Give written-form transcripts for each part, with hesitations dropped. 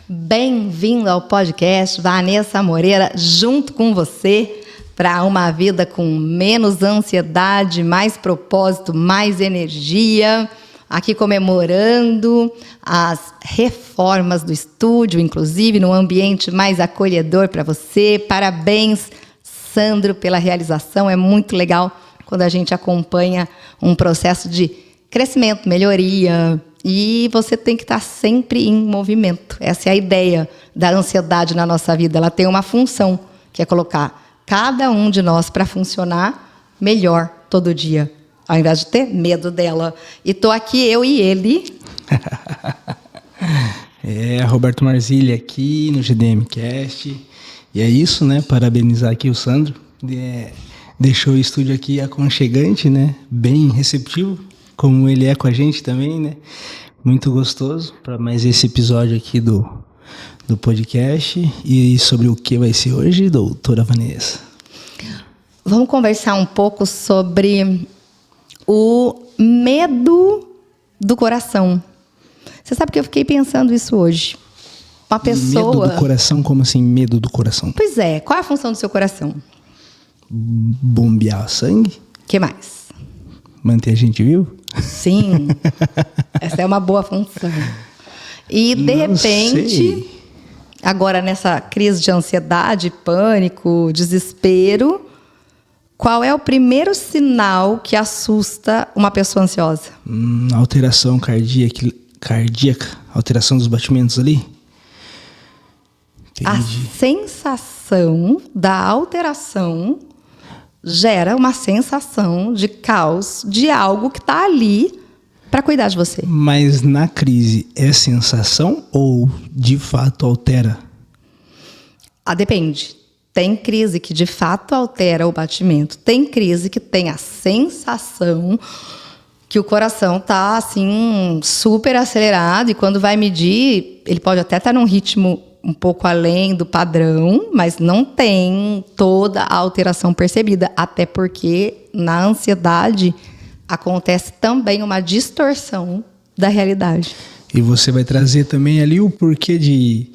Bem-vindo ao podcast Vanessa Moreira, junto com você para uma vida com menos ansiedade, mais propósito, mais energia. Aqui comemorando as reformas do estúdio, inclusive num ambiente mais acolhedor para você. Parabéns, Sandro, pela realização. É muito legal quando a gente acompanha um processo de crescimento, melhoria. E você tem que estar sempre em movimento. Essa é a ideia da ansiedade na nossa vida. Ela tem uma função, que é colocar cada um de nós para funcionar melhor todo dia, ao invés de ter medo dela. E estou aqui, eu e ele. Roberto Marzilli aqui no GDMcast. E é isso, né? Parabenizar aqui o Sandro. Deixou o estúdio aqui aconchegante, né? Bem receptivo, como ele é com a gente também, né? Muito gostoso para mais esse episódio aqui do podcast. E sobre o que vai ser hoje, doutora Vanessa? Vamos conversar um pouco sobre o medo do coração. Você sabe que eu fiquei pensando isso hoje. Uma pessoa... Medo do coração? Como assim, medo do coração? Pois é. Qual é a função do seu coração? Bombear sangue? O que mais? Manter a gente vivo? Sim. Essa é uma boa função. E, de repente, agora nessa crise de ansiedade, pânico, desespero, qual é o primeiro sinal que assusta uma pessoa ansiosa? Alteração cardíaca, alteração dos batimentos ali. Entendi. A sensação da alteração gera uma sensação de caos, de algo que está ali para cuidar de você. Mas na crise é sensação ou de fato altera? Depende. Tem crise que de fato altera o batimento. Tem crise que tem a sensação que o coração está assim super acelerado e quando vai medir, ele pode até estar num ritmo um pouco além do padrão, mas não tem toda a alteração percebida, até porque na ansiedade acontece também uma distorção da realidade. E você vai trazer também ali o porquê de...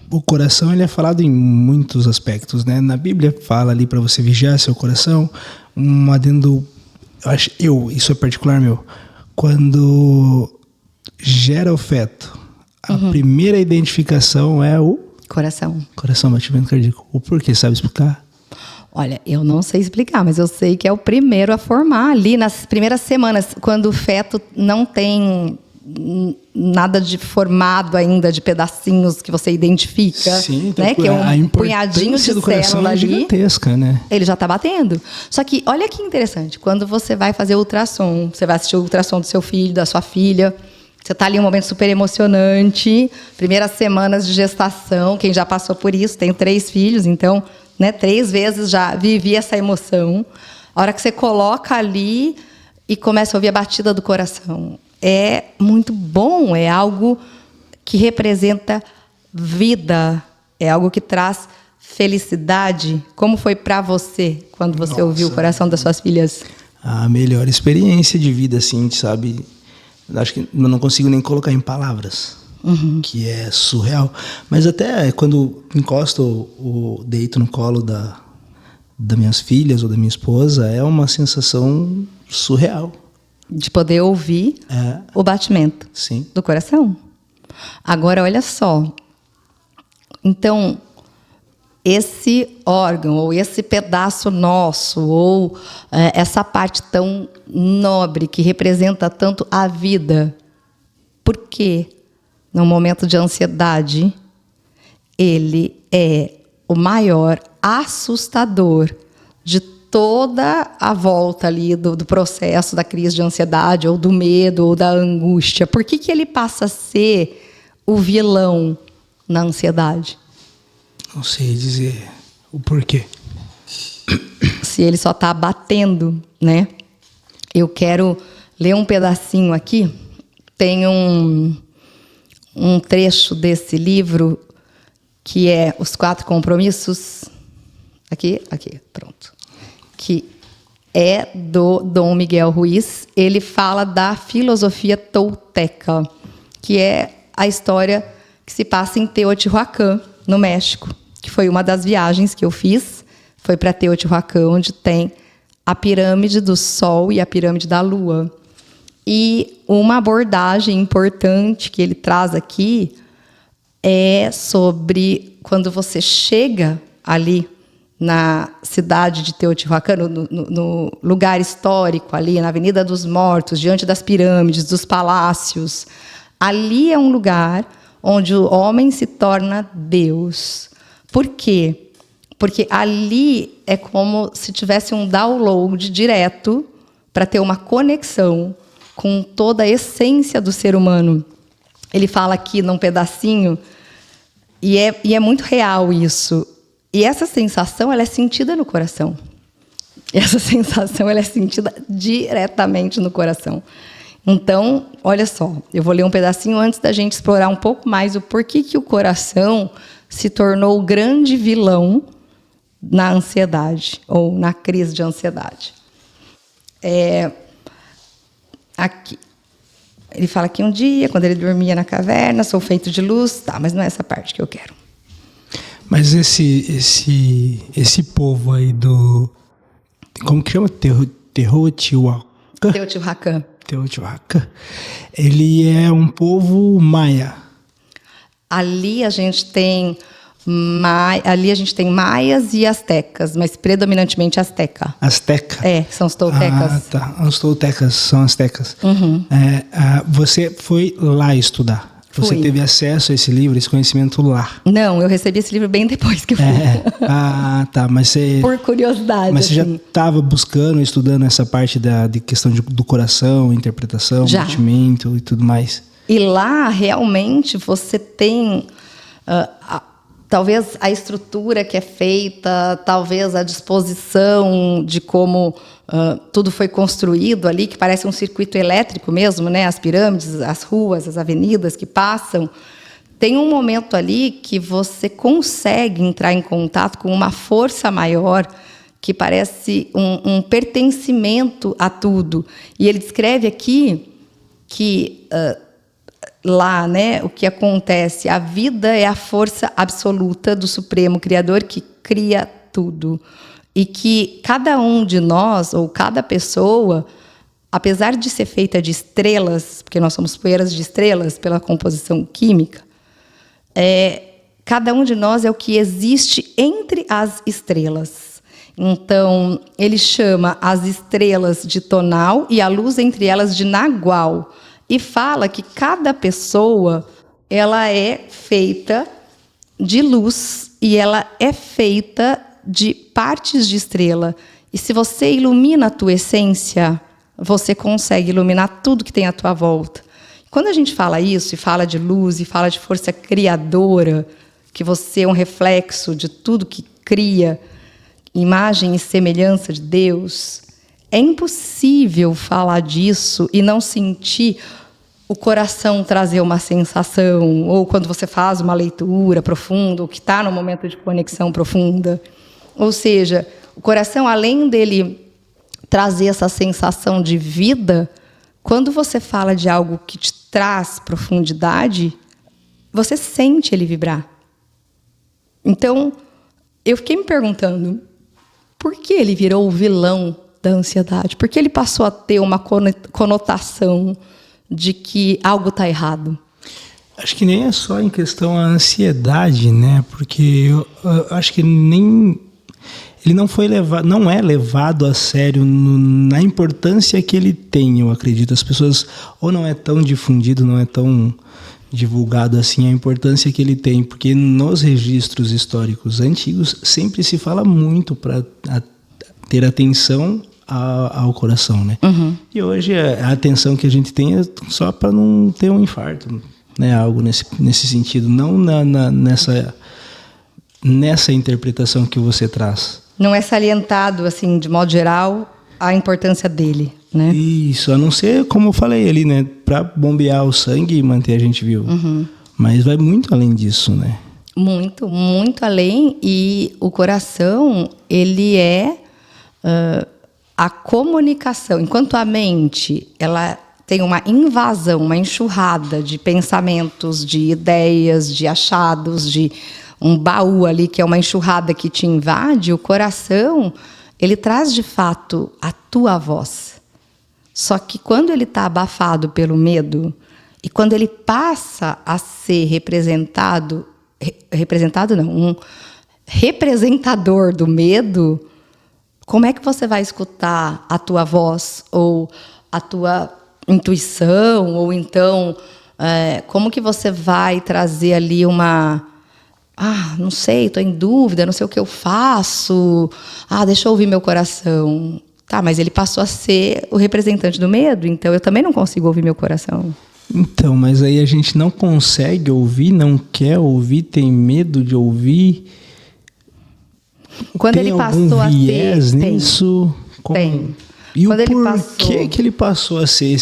O coração ele é falado em muitos aspectos, né? Na Bíblia fala ali para você vigiar seu coração, um adendo, isso é particular meu, quando gera o feto, a primeira identificação é o... Coração, batimento cardíaco. O porquê, sabe explicar? Olha, eu não sei explicar, mas eu sei que é o primeiro a formar ali nas primeiras semanas, quando o feto não tem nada de formado ainda, de pedacinhos que você identifica. Sim, então, né? Que é um punhadinho de do coração célula ali. Gigantesca, né? Ele já está batendo. Só que, olha que interessante, quando você vai fazer ultrassom, você vai assistir o ultrassom do seu filho, da sua filha, você está ali em um momento super emocionante, primeiras semanas de gestação, quem já passou por isso, tenho 3 filhos, então, né, 3 vezes já vivi essa emoção. A hora que você coloca ali e começa a ouvir a batida do coração, é muito bom, é algo que representa vida, é algo que traz felicidade. Como foi para você quando você ouviu o coração das suas filhas? A melhor experiência de vida, assim, sabe? Acho que eu não consigo nem colocar em palavras, que é surreal. Mas até quando encosto ou deito no colo das minhas filhas ou da minha esposa, é uma sensação surreal. De poder ouvir o batimento do coração. Agora, olha só. Então, esse órgão, ou esse pedaço nosso, ou essa parte tão nobre que representa tanto a vida, por que, num momento de ansiedade, ele é o maior assustador de toda a volta ali do processo da crise de ansiedade, ou do medo, ou da angústia? Por que ele passa a ser o vilão na ansiedade? Não sei dizer o porquê. Se ele só está batendo, né? Eu quero ler um pedacinho aqui. Tem um trecho desse livro que é Os 4 Compromissos. Aqui, pronto. Que é do Dom Miguel Ruiz. Ele fala da filosofia tolteca, que é a história que se passa em Teotihuacan, no México, que foi uma das viagens que eu fiz. Foi para Teotihuacan, onde tem a pirâmide do Sol e a pirâmide da Lua. E uma abordagem importante que ele traz aqui é sobre quando você chega ali na cidade de Teotihuacan, no lugar histórico ali, na Avenida dos Mortos, diante das pirâmides, dos palácios. Ali é um lugar onde o homem se torna Deus. Por quê? Porque ali é como se tivesse um download direto para ter uma conexão com toda a essência do ser humano. Ele fala aqui num pedacinho, e é muito real isso. E essa sensação, ela é sentida no coração. Essa sensação, ela é sentida diretamente no coração. Então, olha só, eu vou ler um pedacinho antes da gente explorar um pouco mais o porquê que o coração se tornou o grande vilão na ansiedade, ou na crise de ansiedade. Aqui. Ele fala que um dia, quando ele dormia na caverna, sou feito de luz. Tá, mas não é essa parte que eu quero. Mas esse povo aí do... Como que chama? Teotihuacan? Teotihuacan. Teotihuacan. Ele é um povo maia. Ali a gente tem maias e astecas, mas predominantemente asteca. Asteca? São os toltecas. Ah, tá. Os toltecas são astecas. Uhum. Você foi lá estudar? Você teve acesso a esse livro, esse conhecimento lá? Não, eu recebi esse livro bem depois que eu fui. Ah, tá. Mas você... Por curiosidade. Mas você já estava buscando, estudando essa parte de questão do coração, interpretação, sentimento e tudo mais? E lá, realmente, você tem... talvez a estrutura que é feita, talvez a disposição de como tudo foi construído ali, que parece um circuito elétrico mesmo, né? As pirâmides, as ruas, as avenidas que passam. Tem um momento ali que você consegue entrar em contato com uma força maior que parece um pertencimento a tudo. E ele descreve aqui que... lá, né, o que acontece, a vida é a força absoluta do Supremo Criador que cria tudo. E que cada um de nós, ou cada pessoa, apesar de ser feita de estrelas, porque nós somos poeiras de estrelas pela composição química, cada um de nós é o que existe entre as estrelas. Então, ele chama as estrelas de tonal e a luz entre elas de nagual. E fala que cada pessoa, ela é feita de luz e ela é feita de partes de estrela. E se você ilumina a tua essência, você consegue iluminar tudo que tem à tua volta. Quando a gente fala isso, e fala de luz, e fala de força criadora, que você é um reflexo de tudo que cria, imagem e semelhança de Deus, é impossível falar disso e não sentir o coração trazer uma sensação, ou quando você faz uma leitura profunda, ou que está num momento de conexão profunda. Ou seja, o coração, além dele trazer essa sensação de vida, quando você fala de algo que te traz profundidade, você sente ele vibrar. Então, eu fiquei me perguntando, por que ele virou o vilão da ansiedade? Por que ele passou a ter uma conotação de que algo está errado? Acho que nem é só em questão a ansiedade, né? Porque eu acho que nem... Ele não é levado a sério na importância que ele tem, eu acredito. As pessoas, ou não é tão difundido, não é tão divulgado assim a importância que ele tem, porque nos registros históricos antigos sempre se fala muito para ter atenção ao coração, né? Uhum. E hoje a atenção que a gente tem é só para não ter um infarto, né? Algo nesse sentido, não nessa interpretação que você traz. Não é salientado, assim, de modo geral, a importância dele, né? Isso, a não ser, como eu falei ali, né? Para bombear o sangue e manter a gente vivo. Uhum. Mas vai muito além disso, né? Muito, muito além. E o coração, ele é a comunicação. Enquanto a mente, ela tem uma invasão, uma enxurrada de pensamentos, de ideias, de achados, de um baú ali que é uma enxurrada que te invade, o coração, ele traz de fato a tua voz. Só que quando ele está abafado pelo medo e quando ele passa a ser representado não, um representador do medo, como é que você vai escutar a tua voz ou a tua intuição, ou então como que você vai trazer ali uma... não sei, estou em dúvida, não sei o que eu faço. Deixa eu ouvir meu coração. Tá, mas ele passou a ser o representante do medo, então eu também não consigo ouvir meu coração. Então, mas aí a gente não consegue ouvir, não quer ouvir, tem medo de ouvir. Quando tem ele algum passou viés a ser... nisso? Tem. E quando o porquê que ele passou a ser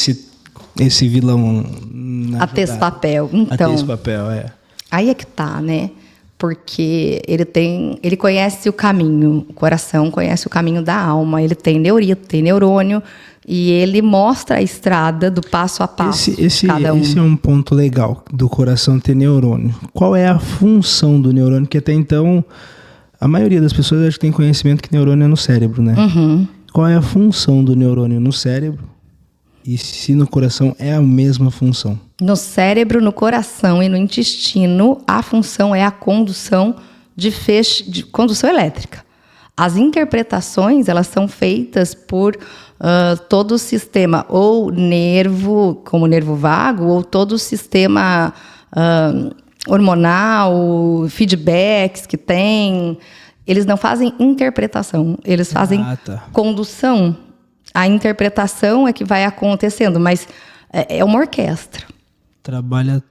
esse vilão na a texto-papel. Então, a texto-papel, aí é que tá, né? Porque ele conhece o caminho, o coração conhece o caminho da alma, ele tem neurito, tem neurônio, e ele mostra a estrada do passo a passo. Esse é um ponto legal do coração ter neurônio. Qual é a função do neurônio? Que até então, a maioria das pessoas acho que tem conhecimento que neurônio é no cérebro, né? Uhum. Qual é a função do neurônio no cérebro? E se no coração é a mesma função? No cérebro, no coração e no intestino, a função é a condução de condução elétrica. As interpretações, elas são feitas por todo o sistema, ou nervo, como o nervo vago, ou todo o sistema hormonal, feedbacks que tem. Eles não fazem interpretação, eles fazem condução. A interpretação é que vai acontecendo, mas é uma orquestra. Trabalha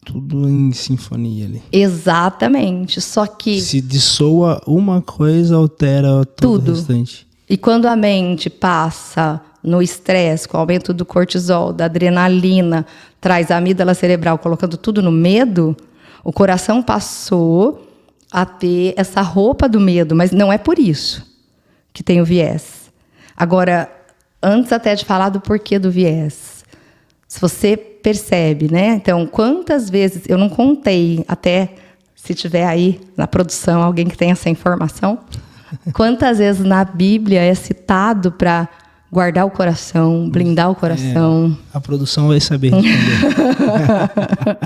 tudo em sinfonia ali. Exatamente, só que... Se dissoa uma coisa, altera tudo o restante. E quando a mente passa no estresse, com o aumento do cortisol, da adrenalina, traz a amígdala cerebral, colocando tudo no medo, o coração passou a ter essa roupa do medo, mas não é por isso que tem o viés. Agora, antes até de falar do porquê do viés, se você percebe, né? Então, quantas vezes, eu não contei, até se tiver aí na produção alguém que tem essa informação, quantas vezes na Bíblia é citado para guardar o coração, blindar o coração. A produção vai saber responder.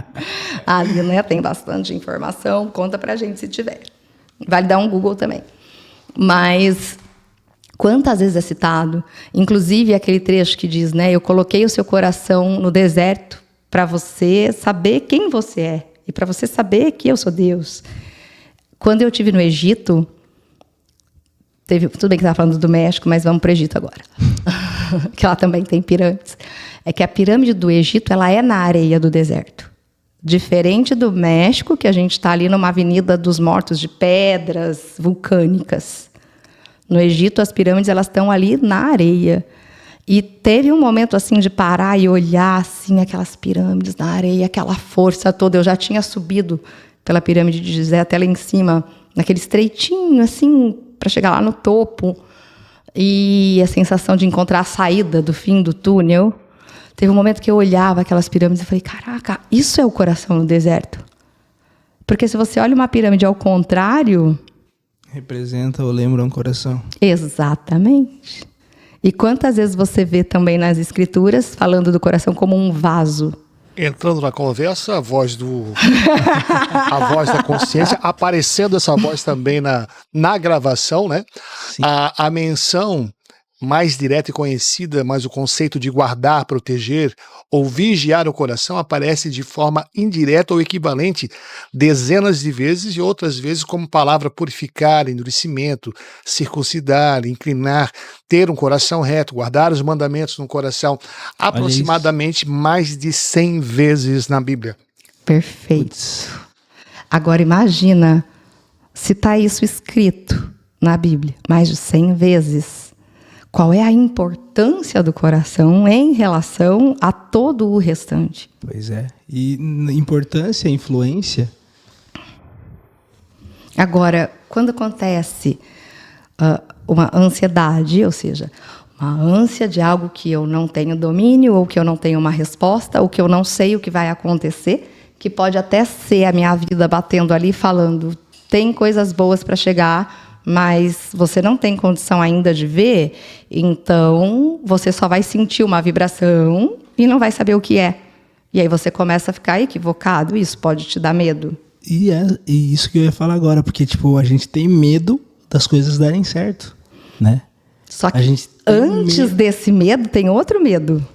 Ali, né, tem bastante informação, conta pra gente se tiver. Vale dar um Google também. Mas quantas vezes é citado? Inclusive aquele trecho que diz, né, eu coloquei o seu coração no deserto para você saber quem você é e para você saber que eu sou Deus. Quando eu estive no Egito, tudo bem que estava falando do México, mas vamos para o Egito agora. Que lá também tem pirâmides. É que a pirâmide do Egito, ela é na areia do deserto. Diferente do México, que a gente está ali numa avenida dos mortos de pedras vulcânicas. No Egito, as pirâmides elas estão ali na areia. E teve um momento assim de parar e olhar assim aquelas pirâmides na areia, aquela força toda. Eu já tinha subido pela pirâmide de Gizé até lá em cima, naquele estreitinho assim, para chegar lá no topo. E a sensação de encontrar a saída do fim do túnel. Teve um momento que eu olhava aquelas pirâmides e falei, caraca, isso é o coração no deserto. Porque se você olha uma pirâmide ao contrário... Representa ou lembra um coração. Exatamente. E quantas vezes você vê também nas escrituras falando do coração como um vaso? Entrando na conversa, a voz da consciência, aparecendo essa voz também na gravação, né? A menção mais direta e conhecida, mas o conceito de guardar, proteger ou vigiar o coração aparece de forma indireta ou equivalente dezenas de vezes e outras vezes como palavra purificar, endurecimento, circuncidar, inclinar, ter um coração reto, guardar os mandamentos no coração, aproximadamente mais de 100 vezes na Bíblia. Perfeito. Agora imagina se está isso escrito na Bíblia mais de 100 vezes. Qual é a importância do coração em relação a todo o restante? Pois é. E importância, influência? Agora, quando acontece uma ansiedade, ou seja, A ânsia de algo que eu não tenho domínio, ou que eu não tenho uma resposta, ou que eu não sei o que vai acontecer, que pode até ser a minha vida batendo ali, falando, tem coisas boas para chegar, mas você não tem condição ainda de ver, então você só vai sentir uma vibração e não vai saber o que é. E aí você começa a ficar equivocado, isso pode te dar medo. E isso que eu ia falar agora, porque tipo, a gente tem medo das coisas darem certo, né? Só que antes desse medo tem outro medo.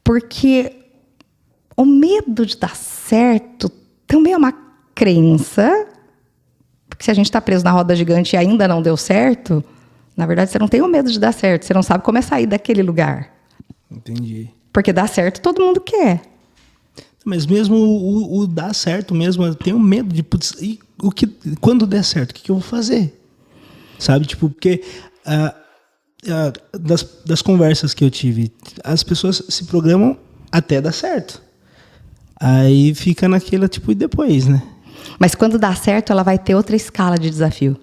Porque o medo de dar certo também é uma crença. Porque se a gente está preso na roda gigante e ainda não deu certo, na verdade você não tem o medo de dar certo. Você não sabe como é sair daquele lugar. Entendi. Porque dar certo todo mundo quer. Mas mesmo o dar certo mesmo, eu tenho medo de... Putz, quando der certo, o que eu vou fazer? Sabe? Tipo, porque... das conversas que eu tive, as pessoas se programam até dar certo. Aí fica naquela, tipo, e depois, né? Mas quando dá certo, ela vai ter outra escala de desafio.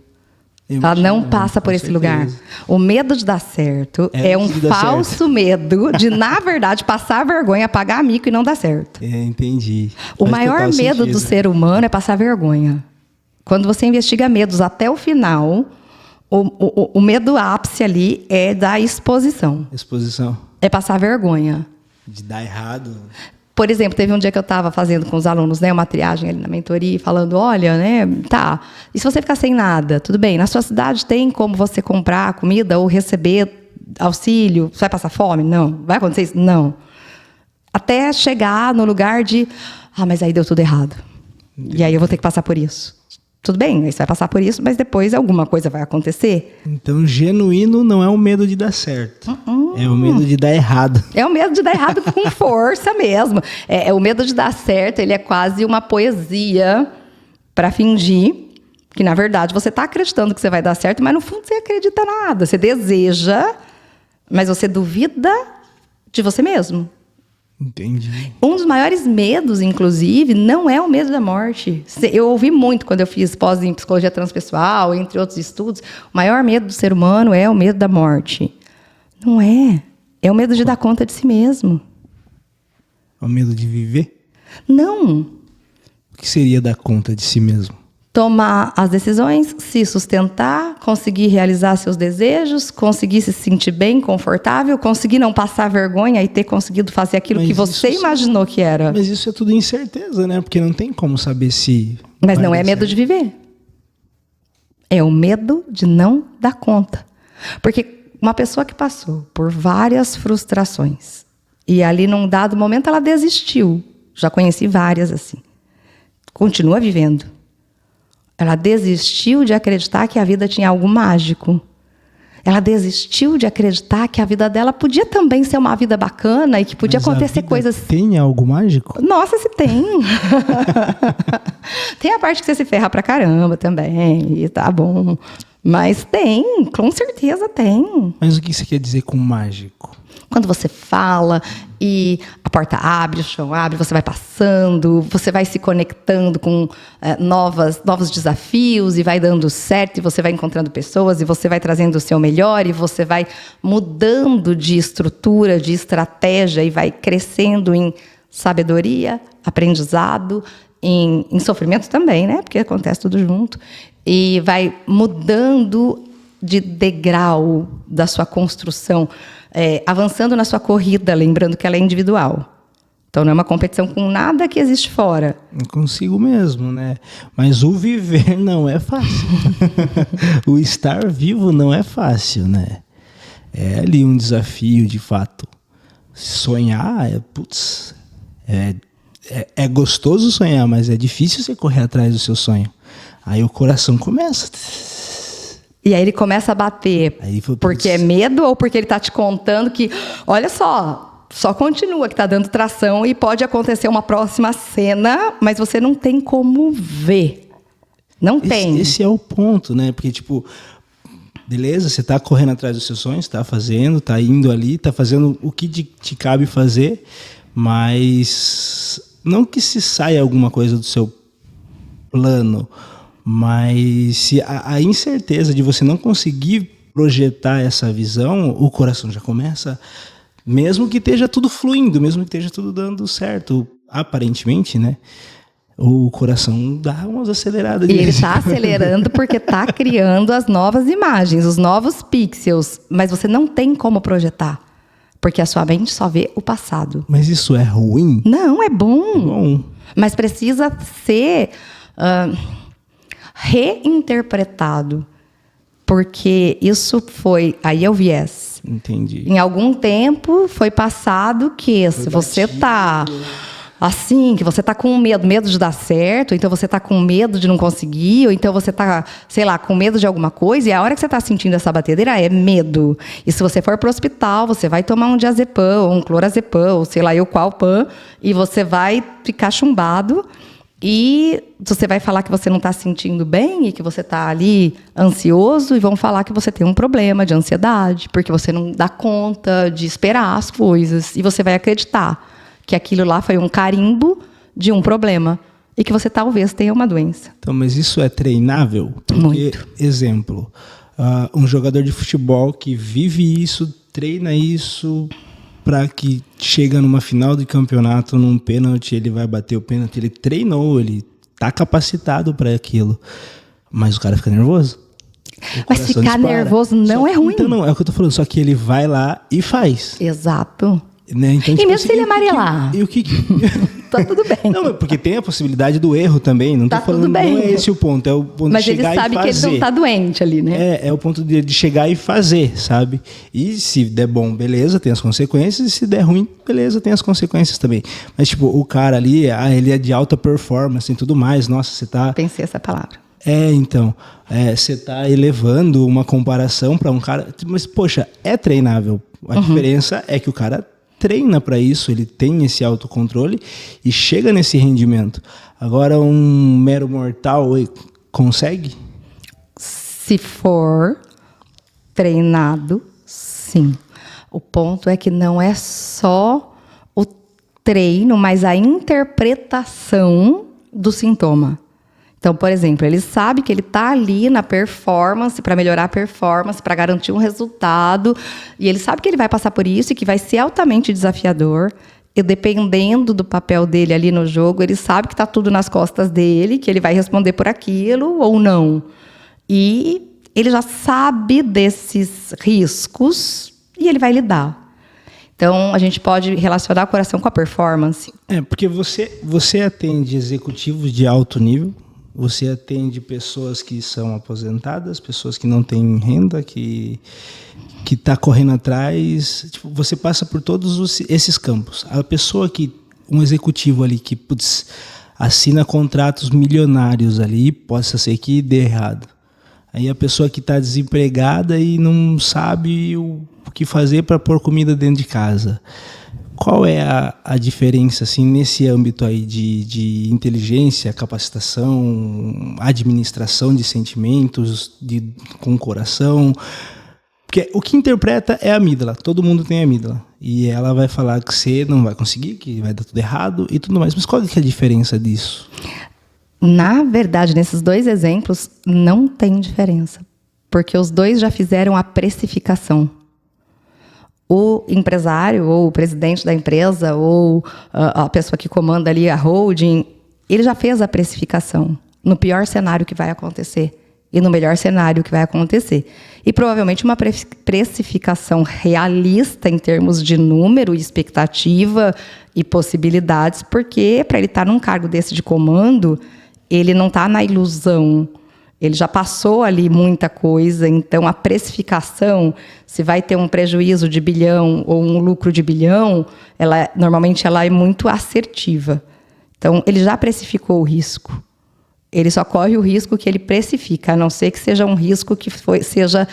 Ela não passa por esse lugar. O medo de dar certo é um falso medo de, na verdade, passar vergonha, pagar mico e não dar certo. Entendi. O maior medo do ser humano é passar vergonha. Quando você investiga medos até o final, o medo ápice ali é da exposição. Exposição. É passar vergonha. De dar errado. Por exemplo, teve um dia que eu estava fazendo com os alunos, né, uma triagem ali na mentoria, falando, olha, né, tá, e se você ficar sem nada? Tudo bem, na sua cidade tem como você comprar comida ou receber auxílio? Você vai passar fome? Não. Vai acontecer isso? Não. Até chegar no lugar de, mas aí deu tudo errado. E aí eu vou ter que passar por isso. Tudo bem, aí você vai passar por isso, mas depois alguma coisa vai acontecer. Então, genuíno não é o medo de dar certo. É o medo de dar errado. É o medo de dar errado com força mesmo. É o medo de dar certo, ele é quase uma poesia para fingir que, na verdade, você está acreditando que você vai dar certo, mas no fundo você acredita nada. Você deseja, mas você duvida de você mesmo. Entendi. Um dos maiores medos, inclusive, não é o medo da morte. Eu ouvi muito quando eu fiz pós em psicologia transpessoal, entre outros estudos. O maior medo do ser humano é o medo da morte. Não é. É o medo de dar conta de si mesmo. É o medo de viver? Não. O que seria dar conta de si mesmo? Tomar as decisões, se sustentar, conseguir realizar seus desejos, conseguir se sentir bem, confortável, conseguir não passar vergonha e ter conseguido fazer aquilo que você imaginou que era. Mas isso é tudo incerteza, né? Porque não tem como saber se... Mas não é medo de viver. É o medo de não dar conta. Porque uma pessoa que passou por várias frustrações e ali num dado momento ela desistiu. Já conheci várias assim. Continua vivendo. Ela desistiu de acreditar que a vida tinha algo mágico. Ela desistiu de acreditar que a vida dela podia também ser uma vida bacana e que podia acontecer coisas... Tem algo mágico? Nossa, se tem. Tem a parte que você se ferra pra caramba também, e tá bom. Mas tem, com certeza tem. Mas o que você quer dizer com mágico? Quando você fala e a porta abre, o chão abre, você vai passando, você vai se conectando com novos desafios e vai dando certo, e você vai encontrando pessoas, e você vai trazendo o seu melhor, e você vai mudando de estrutura, de estratégia, e vai crescendo em sabedoria, aprendizado, em sofrimento também, né? Porque acontece tudo junto. E vai mudando de degrau da sua construção, avançando na sua corrida, lembrando que ela é individual. Então, não é uma competição com nada que existe fora. Consigo mesmo, né? Mas o viver não é fácil. O estar vivo não é fácil, né? É ali um desafio, de fato. Sonhar, é gostoso sonhar, mas é difícil você correr atrás do seu sonho. Aí o coração começa... E aí ele começa a bater, porque é medo ou porque ele está te contando que, olha só continua que está dando tração e pode acontecer uma próxima cena, mas você não tem como ver. Não tem. Esse é o ponto, né? Porque, tipo, beleza, você está correndo atrás dos seus sonhos, está fazendo, está indo ali, está fazendo o que te cabe fazer, mas não que se saia alguma coisa do seu plano, mas se a incerteza de você não conseguir projetar essa visão, o coração já começa, mesmo que esteja tudo fluindo, mesmo que esteja tudo dando certo, aparentemente, né? O coração dá umas aceleradas. E ele está acelerando porque está criando as novas imagens, os novos pixels. Mas você não tem como projetar, porque a sua mente só vê o passado. Mas isso é ruim? Não, é bom. É bom. Mas precisa ser reinterpretado. Porque isso foi... Aí é o viés. Entendi. Em algum tempo foi passado que se você está assim, que você está com medo de dar certo, então você está com medo de não conseguir, ou então você está, sei lá, com medo de alguma coisa, e a hora que você está sentindo essa batedeira é medo. E se você for para o hospital, você vai tomar um diazepam, ou um clorazepam, ou sei lá eu qual pan, e você vai ficar chumbado, e você vai falar que você não está se sentindo bem e que você está ali ansioso, e vão falar que você tem um problema de ansiedade, porque você não dá conta de esperar as coisas, e você vai acreditar que aquilo lá foi um carimbo de um problema e que você talvez tenha uma doença. Então, mas isso é treinável? Porque, muito. Exemplo, um jogador de futebol que vive isso, treina isso, para que chega numa final de campeonato, num pênalti, ele vai bater o pênalti, ele treinou, ele tá capacitado para aquilo. Mas o cara fica nervoso. Mas ficar nervoso não é ruim. Então não, é o que eu tô falando, só que ele vai lá e faz. Exato. Né? Então, e mesmo se ele amarelar? E o que... Tá tudo bem. Não, porque tem a possibilidade do erro também. Não tá tô falando, tudo bem. Não é esse o ponto. É o ponto Mas de chegar e fazer. Mas ele sabe que ele não tá doente ali, né? É o ponto de chegar e fazer, sabe? E se der bom, beleza, tem as consequências. E se der ruim, beleza, tem as consequências também. Mas, tipo, o cara ali, ele é de alta performance e tudo mais. Nossa, você tá... Pensei essa palavra. Então, você tá elevando uma comparação para um cara... Mas, poxa, é treinável. A diferença é que o cara treina para isso, ele tem esse autocontrole e chega nesse rendimento. Agora, um mero mortal consegue? Se for treinado, sim. O ponto é que não é só o treino, mas a interpretação do sintoma. Então, por exemplo, ele sabe que ele está ali na performance, para melhorar a performance, para garantir um resultado, e ele sabe que ele vai passar por isso e que vai ser altamente desafiador, e dependendo do papel dele ali no jogo, ele sabe que está tudo nas costas dele, que ele vai responder por aquilo ou não. E ele já sabe desses riscos e ele vai lidar. Então, a gente pode relacionar o coração com a performance. Porque você atende executivos de alto nível, você atende pessoas que são aposentadas, pessoas que não têm renda, que está correndo atrás. Tipo, você passa por todos esses campos. A pessoa um executivo ali que assina contratos milionários ali, possa ser que dê errado. Aí a pessoa que está desempregada e não sabe o que fazer para pôr comida dentro de casa. Qual é a diferença assim, nesse âmbito aí de inteligência, capacitação, administração de sentimentos, com o coração? Porque o que interpreta é a amígdala, todo mundo tem a amígdala. E ela vai falar que você não vai conseguir, que vai dar tudo errado e tudo mais. Mas qual que é a diferença disso? Na verdade, nesses dois exemplos, não tem diferença. Porque os dois já fizeram a precificação. O empresário, ou o presidente da empresa, ou a pessoa que comanda ali a holding, ele já fez a precificação no pior cenário que vai acontecer e no melhor cenário que vai acontecer. E provavelmente uma precificação realista em termos de número, expectativa e possibilidades, porque para ele estar num cargo desse de comando, ele não está na ilusão. Ele já passou ali muita coisa, então a precificação, se vai ter um prejuízo de bilhão ou um lucro de bilhão, normalmente ela é muito assertiva. Então, ele já precificou o risco. Ele só corre o risco que ele precifica, a não ser que seja um risco que seja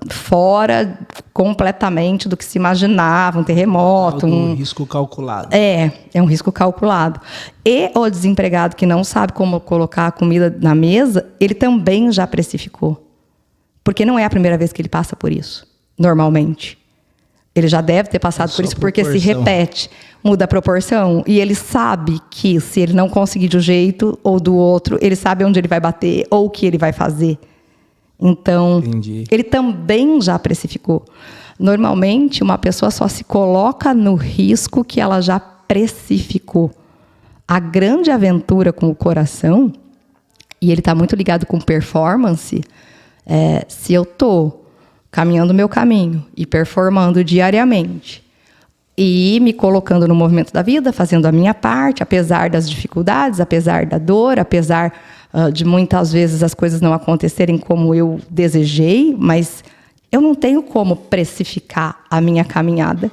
fora completamente do que se imaginava, um terremoto. Um risco calculado. É um risco calculado. E o desempregado que não sabe como colocar a comida na mesa, ele também já precificou. Porque não é a primeira vez que ele passa por isso, normalmente. Ele já deve ter passado por isso, porque se repete, muda a proporção. E ele sabe que se ele não conseguir de um jeito ou do outro, ele sabe onde ele vai bater ou o que ele vai fazer. Então, Entendi. ele também já precificou. Normalmente, uma pessoa só se coloca no risco que ela já precificou. A grande aventura com o coração, e ele está muito ligado com performance, se eu estou caminhando o meu caminho e performando diariamente, e me colocando no movimento da vida, fazendo a minha parte, apesar das dificuldades, apesar da dor, apesar de muitas vezes as coisas não acontecerem como eu desejei, mas eu não tenho como precificar a minha caminhada,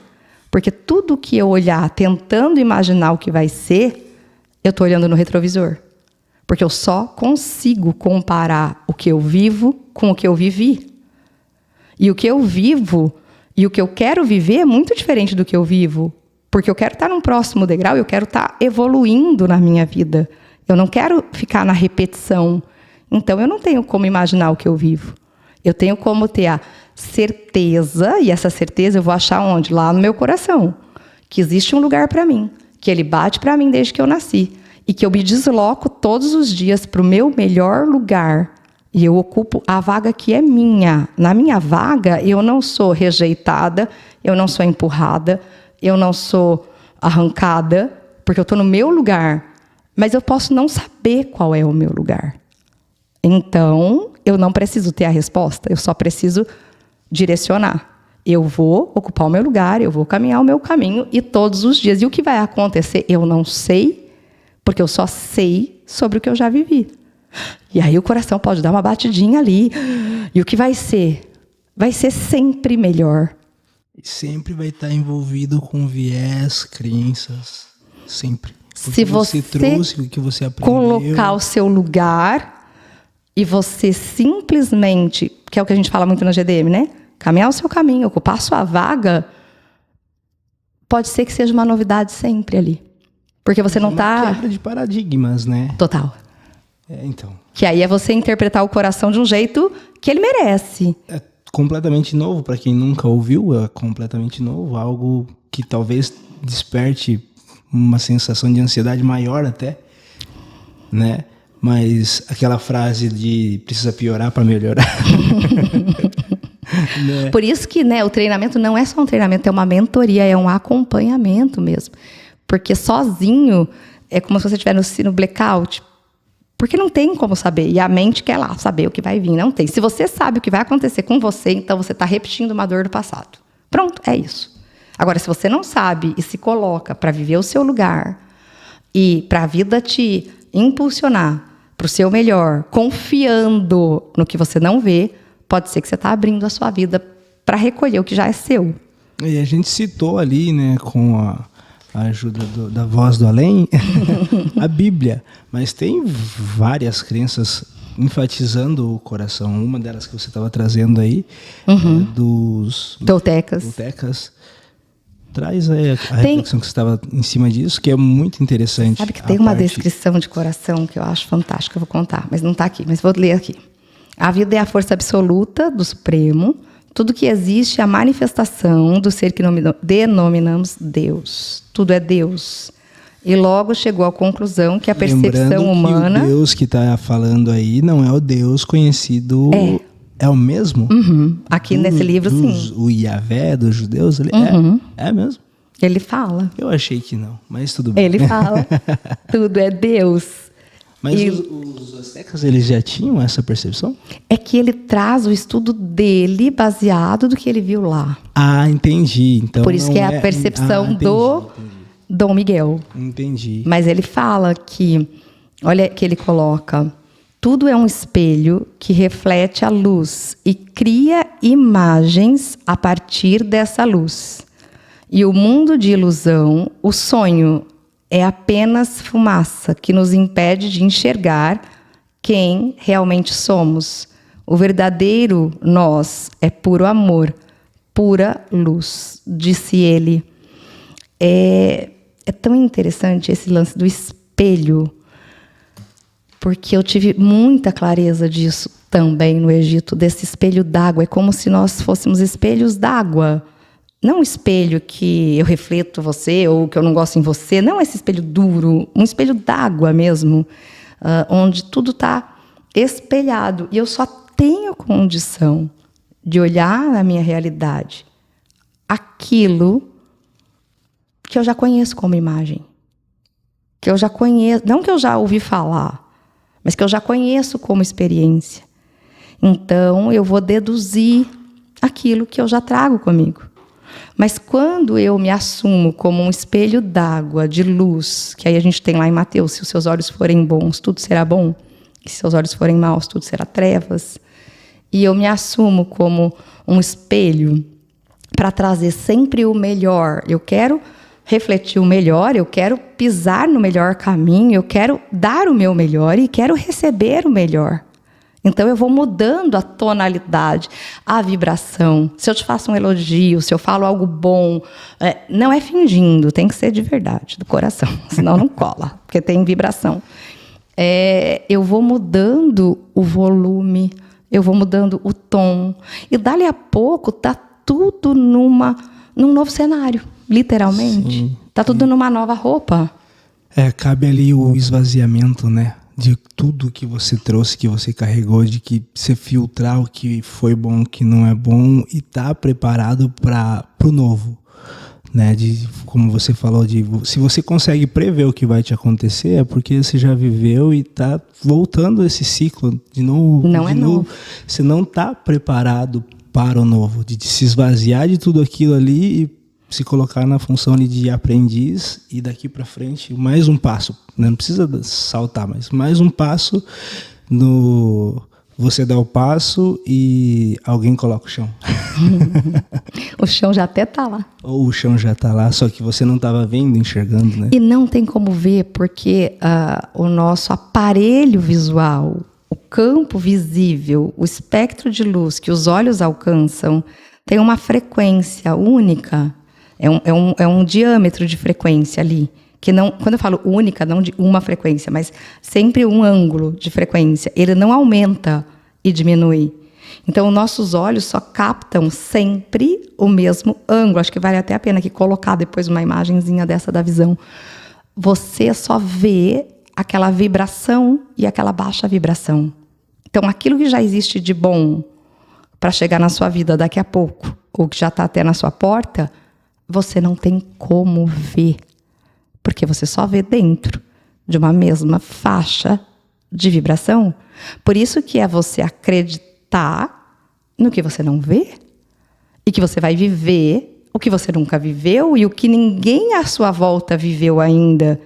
porque tudo que eu olhar tentando imaginar o que vai ser, eu estou olhando no retrovisor. Porque eu só consigo comparar o que eu vivo com o que eu vivi. E o que eu vivo e o que eu quero viver é muito diferente do que eu vivo. Porque eu quero estar num próximo degrau, eu quero estar evoluindo na minha vida. Eu não quero ficar na repetição. Então, eu não tenho como imaginar o que eu vivo. Eu tenho como ter a certeza, e essa certeza eu vou achar onde? Lá no meu coração. Que existe um lugar para mim. Que ele bate para mim desde que eu nasci. E que eu me desloco todos os dias para o meu melhor lugar. E eu ocupo a vaga que é minha. Na minha vaga, eu não sou rejeitada, eu não sou empurrada, eu não sou arrancada, porque eu estou no meu lugar. Mas eu posso não saber qual é o meu lugar. Então, eu não preciso ter a resposta, eu só preciso direcionar. Eu vou ocupar o meu lugar, eu vou caminhar o meu caminho e todos os dias. E o que vai acontecer, eu não sei, porque eu só sei sobre o que eu já vivi. E aí o coração pode dar uma batidinha ali. E o que vai ser? Vai ser sempre melhor. Sempre vai estar envolvido com viés, crenças, sempre. Se você trouxe, o que você aprendeu. Colocar o seu lugar e você simplesmente, que é o que a gente fala muito na GDM, né? Caminhar o seu caminho, ocupar a sua vaga, pode ser que seja uma novidade sempre ali. Porque você não está... Uma quebra de paradigmas, né? Total. Então. Que aí é você interpretar o coração de um jeito que ele merece. É completamente novo, para quem nunca ouviu, é completamente novo. Algo que talvez desperte uma sensação de ansiedade maior até, né? Mas aquela frase de precisa piorar para melhorar. Né? Por isso que, né, o treinamento não é só um treinamento, é uma mentoria, é um acompanhamento mesmo. Porque sozinho é como se você estivesse no blackout. Porque não tem como saber. E a mente quer lá saber o que vai vir. Não tem. Se você sabe o que vai acontecer com você, então você está repetindo uma dor do passado. Pronto, é isso. Agora, se você não sabe e se coloca para viver o seu lugar e para a vida te impulsionar para o seu melhor, confiando no que você não vê, pode ser que você está abrindo a sua vida para recolher o que já é seu. E a gente citou ali, né, com a ajuda da voz do além, a Bíblia. Mas tem várias crenças enfatizando o coração. Uma delas que você estava trazendo aí, dos toltecas. Traz aí a reflexão que você estava em cima disso, que é muito interessante. Sabe que tem uma descrição de coração que eu acho fantástica, eu vou contar, mas não está aqui, mas vou ler aqui. A vida é a força absoluta do Supremo, tudo que existe é a manifestação do ser que denominamos Deus. Tudo é Deus. E logo chegou à conclusão que a percepção humana... Que o Deus que está falando aí não é o Deus conhecido... É o mesmo? Aqui nesse livro, sim. O Yahvé dos judeus? É mesmo? Ele fala. Eu achei que não, mas tudo bem. Ele fala. Tudo é Deus. Mas os astecas, eles já tinham essa percepção? É que ele traz o estudo dele baseado do que ele viu lá. Ah, entendi. Então, por isso que é a percepção do Dom Miguel. Entendi. Mas ele fala que, olha que ele coloca, tudo é um espelho que reflete a luz e cria imagens a partir dessa luz. E o mundo de ilusão, o sonho, é apenas fumaça que nos impede de enxergar quem realmente somos. O verdadeiro nós é puro amor, pura luz, disse ele. É tão interessante esse lance do espelho, porque eu tive muita clareza disso também no Egito, desse espelho d'água. É como se nós fôssemos espelhos d'água. Não um espelho que eu refleto você ou que eu não gosto em você. Não esse espelho duro. Um espelho d'água mesmo, onde tudo está espelhado. E eu só tenho condição de olhar na minha realidade aquilo que eu já conheço como imagem. Que eu já conheço, não que eu já ouvi falar, mas que eu já conheço como experiência. Então, eu vou deduzir aquilo que eu já trago comigo. Mas quando eu me assumo como um espelho d'água, de luz, que aí a gente tem lá em Mateus, se os seus olhos forem bons, tudo será bom. E se seus olhos forem maus, tudo será trevas. E eu me assumo como um espelho para trazer sempre o melhor. Eu quero refletir o melhor, eu quero pisar no melhor caminho, eu quero dar o meu melhor e quero receber o melhor. Então eu vou mudando a tonalidade, a vibração. Se eu te faço um elogio, se eu falo algo bom, não é fingindo, tem que ser de verdade, do coração, senão não cola, porque tem vibração. Eu vou mudando o volume, eu vou mudando o tom, e dali a pouco tá tudo num novo cenário, literalmente. Sim. Tá tudo numa nova roupa. Cabe ali o esvaziamento, né? De tudo que você trouxe, que você carregou, de que você filtrar o que foi bom, o que não é bom, e tá preparado para o novo, né? Como você falou, se você consegue prever o que vai te acontecer, é porque você já viveu e tá voltando esse ciclo de novo. Não é novo. Você não tá preparado para o novo, de se esvaziar de tudo aquilo ali e se colocar na função ali de aprendiz, e daqui para frente mais um passo, né? Não precisa saltar, mas mais um passo, você dá o passo e alguém coloca o chão. O chão já até tá lá. Ou o chão já tá lá, só que você não estava vendo, enxergando, né? E não tem como ver, porque o nosso aparelho visual, o campo visível, o espectro de luz que os olhos alcançam, tem uma frequência única. É um diâmetro de frequência ali. Que não, quando eu falo única, não de uma frequência, mas sempre um ângulo de frequência. Ele não aumenta e diminui. Então, nossos olhos só captam sempre o mesmo ângulo. Acho que vale até a pena aqui colocar depois uma imagenzinha dessa da visão. Você só vê aquela vibração e aquela baixa vibração. Então, aquilo que já existe de bom para chegar na sua vida daqui a pouco, ou que já está até na sua porta, você não tem como ver, porque você só vê dentro de uma mesma faixa de vibração. Por isso que é você acreditar no que você não vê e que você vai viver o que você nunca viveu e o que ninguém à sua volta viveu ainda.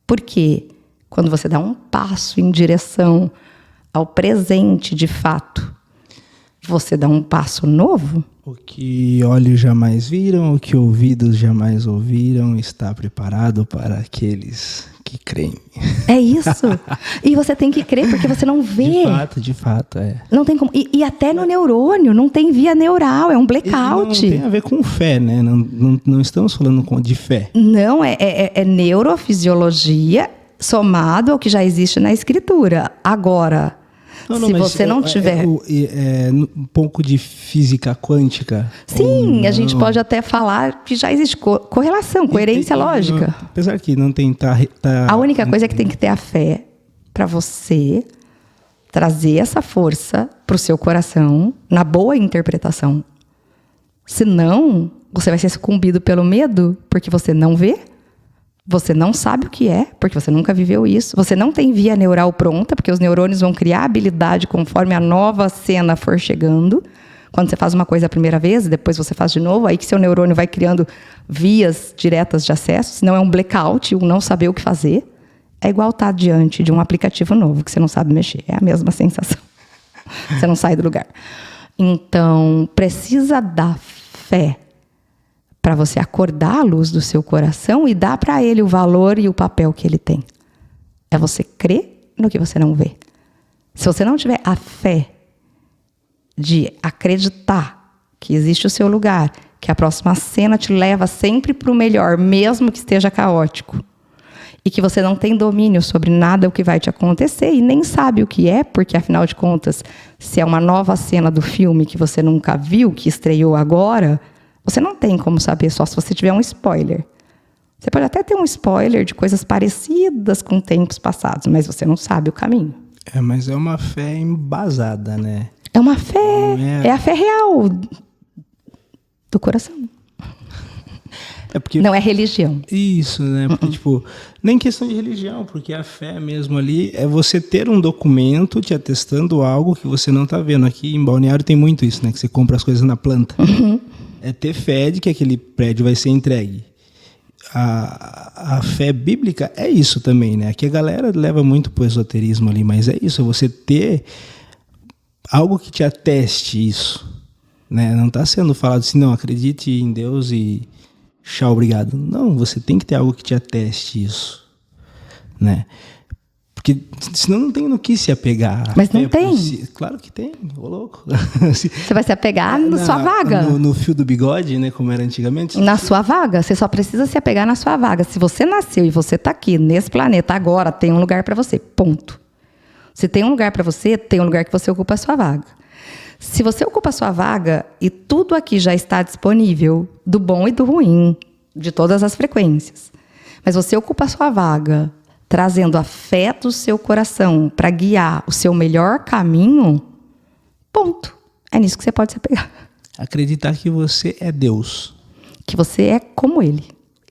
Porque quando você dá um passo em direção ao presente de fato, você dá um passo novo. O que olhos jamais viram, o que ouvidos jamais ouviram, está preparado para aqueles que creem. É isso. E você tem que crer porque você não vê. De fato, é. Não tem como. E até no neurônio, não tem via neural, é um blackout. Não tem a ver com fé, né? Não estamos falando de fé. Não, é neurofisiologia somado ao que já existe na escritura. Agora, se você não tiver... um pouco de física quântica. Sim, a gente pode até falar que já existe correlação, coerência lógica. Apesar que não tem... A única coisa é que tem que ter a fé para você trazer essa força para o seu coração na boa interpretação. Senão, você vai ser sucumbido pelo medo, porque você não vê. Você não sabe o que é, porque você nunca viveu isso. Você não tem via neural pronta, porque os neurônios vão criar habilidade conforme a nova cena for chegando. Quando você faz uma coisa a primeira vez, depois você faz de novo, aí que seu neurônio vai criando vias diretas de acesso. Senão é um blackout, um não saber o que fazer. É igual estar diante de um aplicativo novo, que você não sabe mexer. É a mesma sensação. Você não sai do lugar. Então, precisa dar fé para você acordar a luz do seu coração e dar para ele o valor e o papel que ele tem. É você crer no que você não vê. Se você não tiver a fé de acreditar que existe o seu lugar, que a próxima cena te leva sempre para o melhor, mesmo que esteja caótico, e que você não tem domínio sobre nada o que vai te acontecer e nem sabe o que é, porque, afinal de contas, se é uma nova cena do filme que você nunca viu, que estreou agora... Você não tem como saber, só se você tiver um spoiler. Você pode até ter um spoiler de coisas parecidas com tempos passados, mas você não sabe o caminho. Mas é uma fé embasada, né? É uma fé, é a fé real do coração. Porque, não é religião. Isso, né? Porque, tipo, nem questão de religião, porque a fé mesmo ali é você ter um documento te atestando algo que você não tá vendo. Aqui em Balneário tem muito isso, né? Que você compra as coisas na planta. É ter fé de que aquele prédio vai ser entregue. A fé bíblica é isso também, né? Aqui a galera leva muito pro esoterismo ali, mas é isso, é você ter algo que te ateste isso, né? Não está sendo falado assim, não, acredite em Deus e tchau, obrigado. Não, você tem que ter algo que te ateste isso, né? Porque senão não tem no que se apegar. Mas não tem. Claro que tem, ô louco. Você vai se apegar na sua vaga. No fio do bigode, né, como era antigamente. Na sua vaga, você só precisa se apegar na sua vaga. Se você nasceu e você está aqui, nesse planeta, agora, tem um lugar para você, ponto. Se tem um lugar para você, tem um lugar que você ocupa a sua vaga. Se você ocupa a sua vaga e tudo aqui já está disponível, do bom e do ruim, de todas as frequências, mas você ocupa a sua vaga, trazendo a fé do seu coração para guiar o seu melhor caminho, ponto. É nisso que você pode se apegar. Acreditar que você é Deus. Que você é como Ele,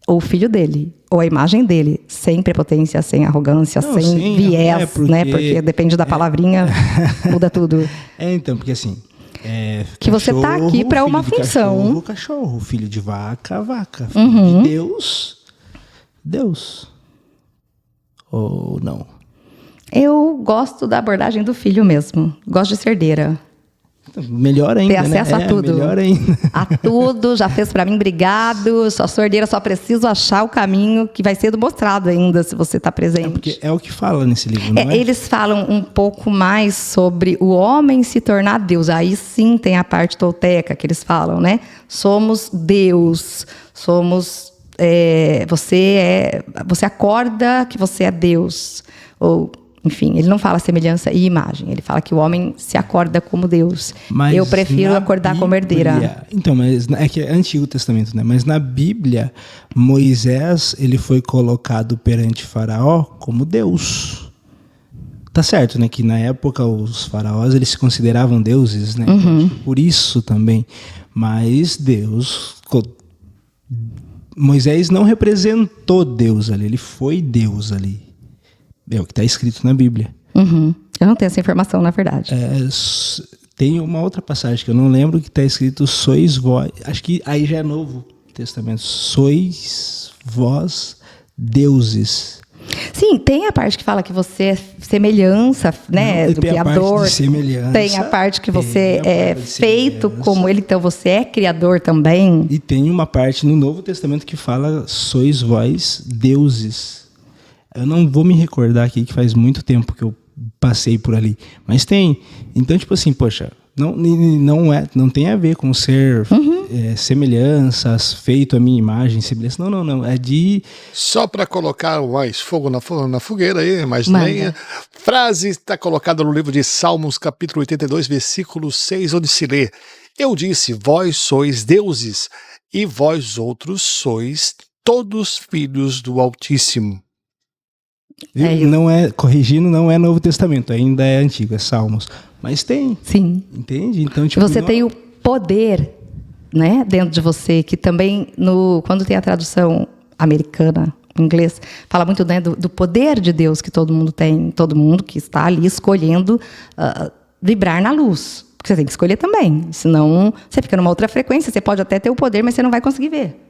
ou o filho dele, ou a imagem dele, sem prepotência, sem arrogância, Não, sem sim, viés, né? Porque depende da palavrinha, muda tudo. Então, porque assim... que você está aqui para uma função. Cachorro, filho de vaca, vaca. Filho de Deus, Deus. Ou não? Eu gosto da abordagem do filho mesmo. Gosto de ser herdeira. Melhor ainda, ter acesso a tudo. Melhor ainda. A tudo, já fez para mim, obrigado. Só sou herdeira, só preciso achar o caminho que vai ser mostrado ainda, se você está presente. Porque é o que fala nesse livro, não é? Eles falam um pouco mais sobre o homem se tornar Deus. Aí sim tem a parte tolteca que eles falam, né? Somos Deus, somos... você acorda que você é Deus. Ou... Enfim, ele não fala semelhança e imagem. Ele fala que o homem se acorda como Deus. Mas eu prefiro acordar Bíblia, como herdeira. Então, mas é que é Antigo Testamento, né? Mas na Bíblia, Moisés, ele foi colocado perante Faraó como Deus. Tá certo, né? Que na época os faraós, eles se consideravam deuses, né? Então, por isso também. Mas Deus... Moisés não representou Deus ali. Ele foi Deus ali. É o que está escrito na Bíblia. Eu não tenho essa informação, na verdade. Tem uma outra passagem que eu não lembro que está escrito: sois vós. Acho que aí já é Novo Testamento. Sois vós deuses. Sim, tem a parte que fala que você é semelhança, né, do Criador. Tem a parte que você é feito como Ele, então você é Criador também. E tem uma parte no Novo Testamento que fala: sois vós deuses. Eu não vou me recordar aqui, que faz muito tempo que eu passei por ali. Mas tem. Então, tipo assim, poxa, não tem a ver com ser semelhanças, feito a minha imagem, semelhança. Não. É de... Só para colocar mais fogo na fogueira aí, mais lenha. Frase está colocada no livro de Salmos, capítulo 82, versículo 6, onde se lê: eu disse, vós sois deuses, e vós outros sois todos filhos do Altíssimo. Não é, corrigindo, não é Novo Testamento, ainda é Antigo, é Salmos. Mas tem. Sim. Entende? Então, tipo, você tem o poder, né, dentro de você, que também, quando tem a tradução americana, em inglês, fala muito, né, do poder de Deus que todo mundo tem, todo mundo que está ali escolhendo vibrar na luz. Porque você tem que escolher também, senão você fica numa outra frequência, você pode até ter o poder, mas você não vai conseguir ver.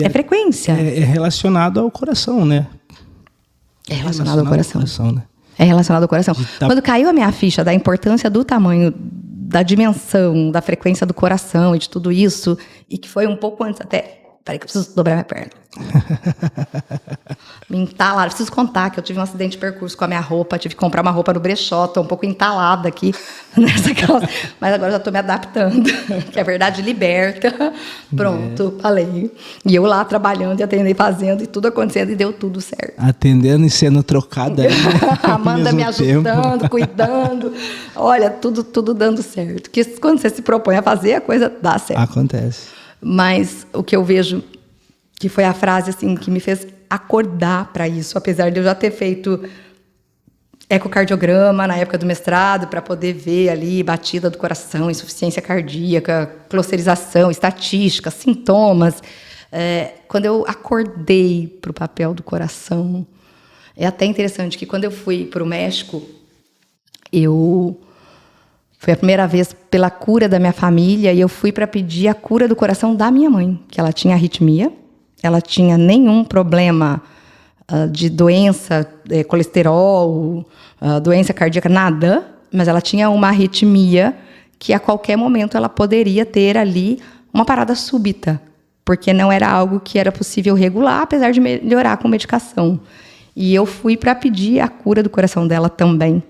É frequência. É relacionado ao coração, né? É relacionado ao coração. Né? É relacionado ao coração. Quando caiu a minha ficha da importância do tamanho, da dimensão, da frequência do coração e de tudo isso, e que foi um pouco antes até... Peraí que eu preciso dobrar minha perna. Me entalaram. Preciso contar que eu tive um acidente de percurso com a minha roupa. Tive que comprar uma roupa no brechó. Estou um pouco entalada aqui nessa calça. Mas agora já estou me adaptando. Que a verdade liberta. Pronto, falei. E eu lá trabalhando e atendendo e fazendo. E tudo acontecendo e deu tudo certo. Atendendo e sendo trocada. Amanda me ajudando, cuidando. Olha, tudo dando certo. Porque quando você se propõe a fazer, a coisa dá certo. Acontece. Mas o que eu vejo, que foi a frase assim, que me fez acordar para isso, apesar de eu já ter feito ecocardiograma na época do mestrado para poder ver ali batida do coração, insuficiência cardíaca, clusterização, estatística, sintomas. Quando eu acordei para o papel do coração, é até interessante que quando eu fui para o México, foi a primeira vez pela cura da minha família e eu fui para pedir a cura do coração da minha mãe, que ela tinha arritmia, ela tinha nenhum problema de doença, colesterol, doença cardíaca, nada, mas ela tinha uma arritmia que a qualquer momento ela poderia ter ali uma parada súbita, porque não era algo que era possível regular, apesar de melhorar com medicação. E eu fui para pedir a cura do coração dela também.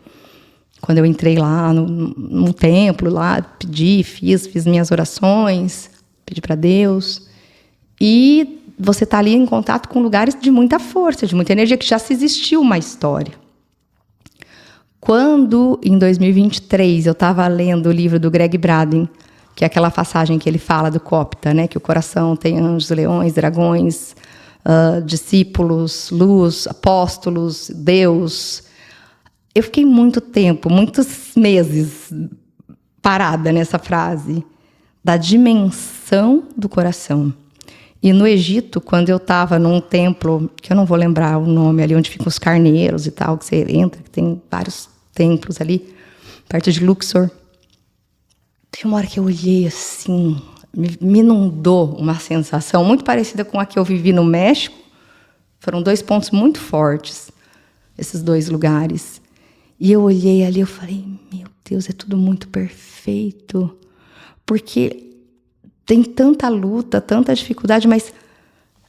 Quando eu entrei lá num templo, lá pedi, fiz minhas orações, pedi para Deus. E você está ali em contato com lugares de muita força, de muita energia, que já se existiu uma história. Quando, em 2023, eu estava lendo o livro do Greg Braden, que é aquela passagem que ele fala do Copta, né, que o coração tem anjos, leões, dragões, discípulos, luz, apóstolos, Deus. Eu fiquei muito tempo, muitos meses, parada nessa frase, da dimensão do coração. E no Egito, quando eu estava num templo, que eu não vou lembrar o nome ali, onde ficam os carneiros e tal, que você entra, que tem vários templos ali, perto de Luxor. Tem uma hora que eu olhei assim, me inundou uma sensação muito parecida com a que eu vivi no México. Foram 2 pontos muito fortes, esses 2 lugares. E eu olhei ali e falei, meu Deus, é tudo muito perfeito. Porque tem tanta luta, tanta dificuldade, mas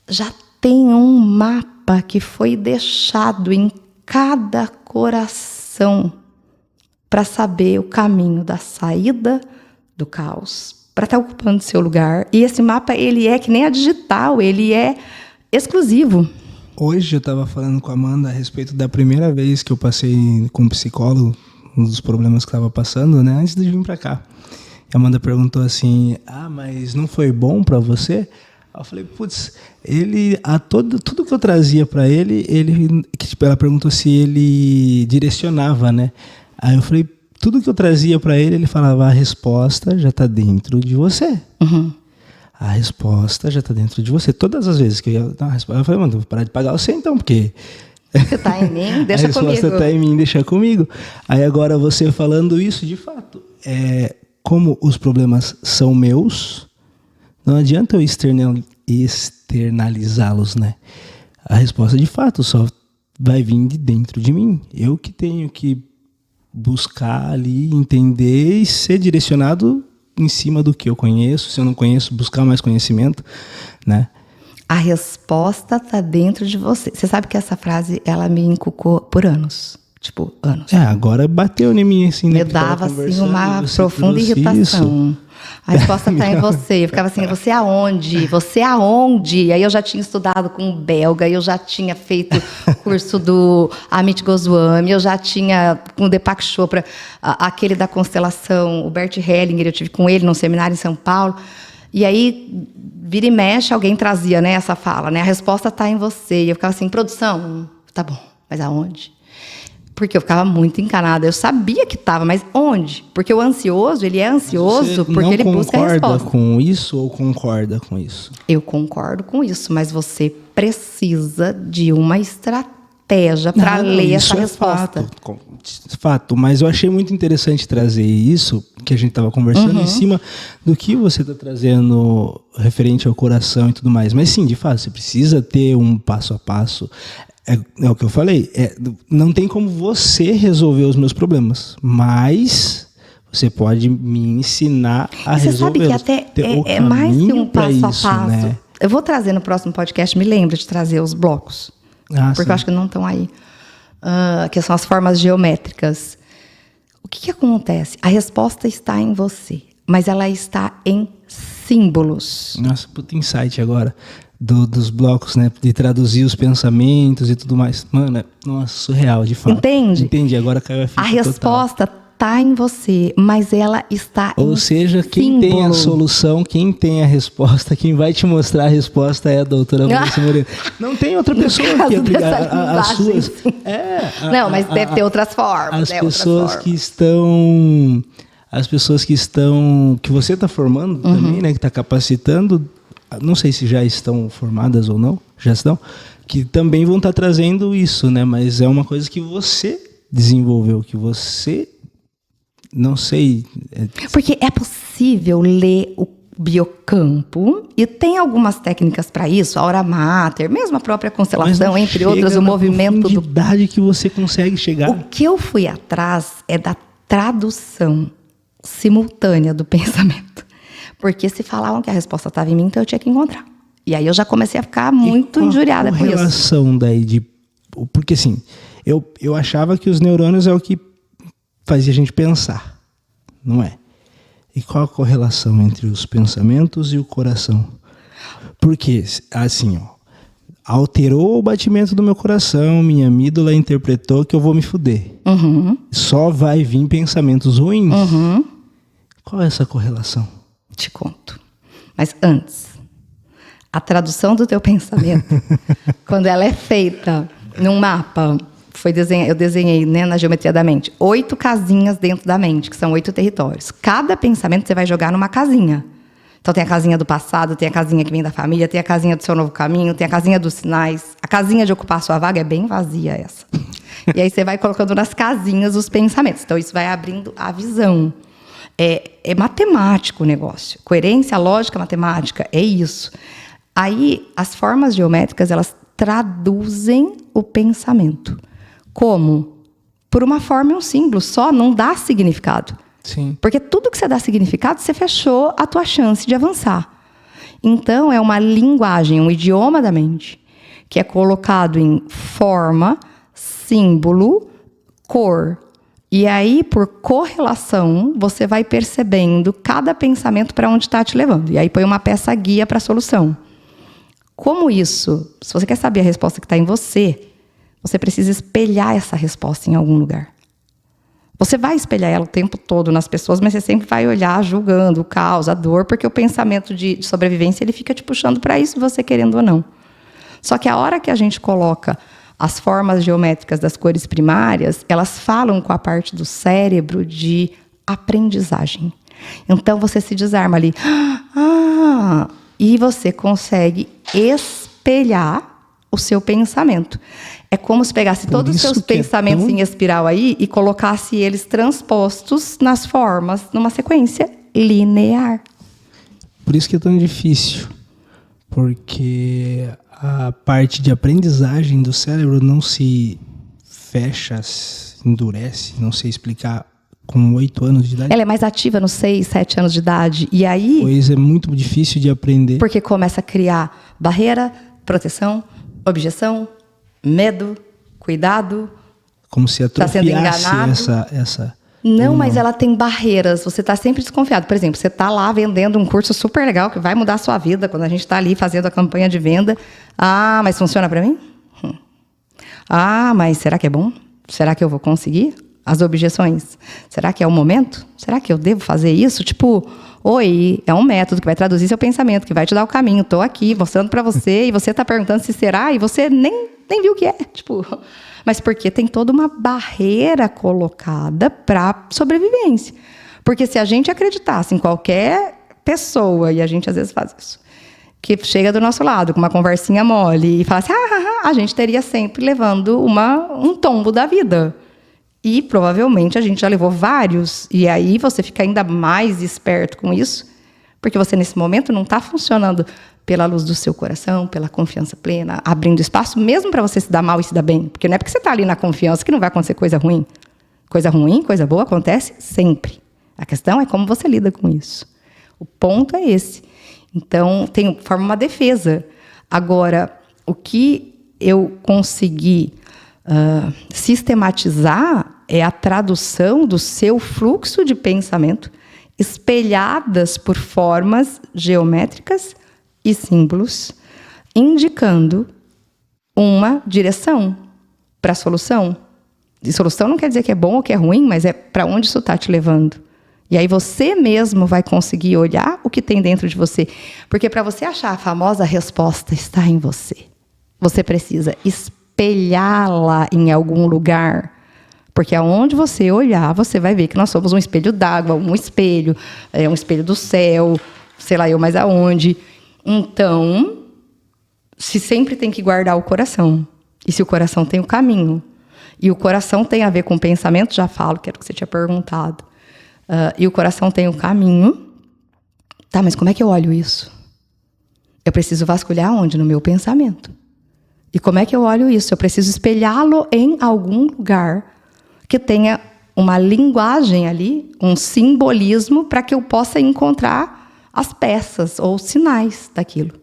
já tem um mapa que foi deixado em cada coração para saber o caminho da saída do caos, para estar ocupando seu lugar. E esse mapa, ele é que nem a digital, ele é exclusivo. Hoje eu estava falando com a Amanda a respeito da primeira vez que eu passei com um psicólogo, um dos problemas que estava passando, né, antes de vir para cá. A Amanda perguntou assim, mas não foi bom para você? Eu falei, putz, tudo que eu trazia para ele, ela perguntou se ele direcionava, né? Aí eu falei, tudo que eu trazia para ele falava, a resposta já está dentro de você. Uhum. A resposta já está dentro de você. Todas as vezes que eu ia dar uma resposta, eu falei, mano, vou parar de pagar você então, porque... Você está em mim, deixa comigo. A resposta está em mim, deixa comigo. Aí agora você falando isso, de fato, como os problemas são meus, não adianta eu externalizá-los, né? A resposta, de fato, só vai vir de dentro de mim. Eu que tenho que buscar ali, entender e ser direcionado em cima do que eu conheço. Se eu não conheço, buscar mais conhecimento, né? A resposta está dentro de você. Você sabe que essa frase, ela me encucou por anos. Tipo, anos. Agora bateu em mim, assim, né? Me dava, assim, uma profunda irritação. Isso. A resposta está em você. Eu ficava assim, você aonde? Você aonde? Aí eu já tinha estudado com um belga, eu já tinha feito curso do Amit Goswami, eu já tinha com o Deepak Chopra, aquele da constelação, o Bert Hellinger, eu tive com ele num seminário em São Paulo. E aí, vira e mexe, alguém trazia, né, essa fala, né? A resposta está em você. E eu ficava assim, produção, tá bom, mas aonde? Porque eu ficava muito encanada. Eu sabia que estava, mas onde? Porque o ansioso, ele é ansioso porque ele busca a resposta. Você concorda com isso ou concorda com isso? Eu concordo com isso, mas você precisa de uma estratégia para ler essa resposta. Fato, mas eu achei muito interessante trazer isso, que a gente estava conversando, em cima do que você está trazendo referente ao coração e tudo mais. Mas sim, de fato, você precisa ter um passo a passo. É o que eu falei, não tem como você resolver os meus problemas, mas você pode me ensinar a resolver. Você sabe que até é mais que um passo a passo. Né? Eu vou trazer no próximo podcast, me lembra de trazer os blocos, porque sim. Eu acho que não estão aí, que são as formas geométricas. O que acontece? A resposta está em você, mas ela está em símbolos. Nossa, puta insight agora. Dos blocos, né? De traduzir os pensamentos e tudo mais. Mano, nossa, surreal, de fato. Entende? Entendi, agora caiu a ficha. A resposta está em você, mas ela está em Ou seja, quem tem a solução, quem tem a resposta, quem vai te mostrar a resposta é a doutora Vanessa Moreira. Não tem outra pessoa que aplicar as suas... Não, mas deve ter outras formas. As pessoas que estão... As pessoas que você está formando também, né? Que está capacitando, não sei se já estão formadas ou não, já estão, que também vão estar trazendo isso, né? Mas é uma coisa que você desenvolveu, que você... Não sei... Porque é possível ler o biocampo e tem algumas técnicas para isso, a hora mater, mesmo a própria constelação, entre outras, o movimento do... que você consegue chegar. O que eu fui atrás é da tradução simultânea do pensamento. Porque se falavam que a resposta estava em mim, então eu tinha que encontrar. E aí eu já comecei a ficar muito injuriada com isso. Qual a relação daí de... Porque assim, eu achava que os neurônios é o que fazia a gente pensar, não é? E qual a correlação entre os pensamentos e o coração? Porque, assim, ó, alterou o batimento do meu coração, minha amígdala interpretou que eu vou me fuder. Só vai vir pensamentos ruins. Qual é essa correlação? Te conto. Mas antes, a tradução do teu pensamento, quando ela é feita num mapa, eu desenhei, né, na geometria da mente, 8 casinhas dentro da mente, que são 8 territórios. Cada pensamento você vai jogar numa casinha. Então tem a casinha do passado, tem a casinha que vem da família, tem a casinha do seu novo caminho, tem a casinha dos sinais. A casinha de ocupar a sua vaga é bem vazia essa. E aí você vai colocando nas casinhas os pensamentos. Então isso vai abrindo a visão. É matemático o negócio. Coerência, lógica, matemática, é isso. Aí as formas geométricas, elas traduzem o pensamento. Como? Por uma forma e um símbolo só, não dá significado. Sim. Porque tudo que você dá significado, você fechou a tua chance de avançar. Então, é uma linguagem, um idioma da mente, que é colocado em forma, símbolo, cor. E aí, por correlação, você vai percebendo cada pensamento para onde está te levando. E aí põe uma peça guia para a solução. Como isso? Se você quer saber a resposta que está em você, você precisa espelhar essa resposta em algum lugar. Você vai espelhar ela o tempo todo nas pessoas, mas você sempre vai olhar julgando o caos, a dor, porque o pensamento de sobrevivência ele fica te puxando para isso, você querendo ou não. Só que a hora que a gente coloca as formas geométricas das cores primárias, elas falam com a parte do cérebro de aprendizagem. Então, você se desarma ali. E você consegue espelhar o seu pensamento. É como se pegasse todos os seus pensamentos em espiral aí e colocasse eles transpostos nas formas, numa sequência linear. Por isso que é tão difícil. Porque a parte de aprendizagem do cérebro não se fecha, se endurece, não sei explicar, com 8 anos de idade. Ela é mais ativa nos 6, 7 anos de idade. E aí... Pois é muito difícil de aprender. Porque começa a criar barreira, proteção, objeção, medo, cuidado. Como se atrofiasse essa... Não, mas ela tem barreiras. Você está sempre desconfiado. Por exemplo, você está lá vendendo um curso super legal que vai mudar a sua vida quando a gente está ali fazendo a campanha de venda. Ah, mas funciona para mim? Ah, mas será que é bom? Será que eu vou conseguir? As objeções. Será que é o momento? Será que eu devo fazer isso? Tipo, oi, é um método que vai traduzir seu pensamento, que vai te dar o caminho. Estou aqui mostrando para você e você está perguntando se será e você nem viu o que é. Tipo, mas porque tem toda uma barreira colocada para sobrevivência. Porque se a gente acreditasse em qualquer pessoa, e a gente às vezes faz isso, que chega do nosso lado com uma conversinha mole e fala assim, a gente teria sempre levando um tombo da vida. E provavelmente a gente já levou vários. E aí você fica ainda mais esperto com isso, porque você nesse momento não está funcionando pela luz do seu coração, pela confiança plena, abrindo espaço mesmo para você se dar mal e se dar bem. Porque não é porque você está ali na confiança que não vai acontecer coisa ruim. Coisa ruim, coisa boa acontece sempre. A questão é como você lida com isso. O ponto é esse. Então, forma uma defesa. Agora, o que eu consegui sistematizar é a tradução do seu fluxo de pensamento espelhadas por formas geométricas e símbolos, indicando uma direção para a solução. solução não quer dizer que é bom ou que é ruim, mas é para onde isso está te levando. E aí você mesmo vai conseguir olhar o que tem dentro de você. Porque para você achar a famosa resposta está em você. Você precisa espelhá-la em algum lugar. Porque aonde você olhar, você vai ver que nós somos um espelho d'água, um espelho do céu, sei lá eu mais aonde. Então, se sempre tem que guardar o coração. E se o coração tem o caminho, e o coração tem a ver com o pensamento, já falo, que era o que você tinha perguntado, e o coração tem o caminho, tá, mas como é que eu olho isso? Eu preciso vasculhar onde? No meu pensamento. E como é que eu olho isso? Eu preciso espelhá-lo em algum lugar que tenha uma linguagem ali, um simbolismo, para que eu possa encontrar as peças ou sinais daquilo.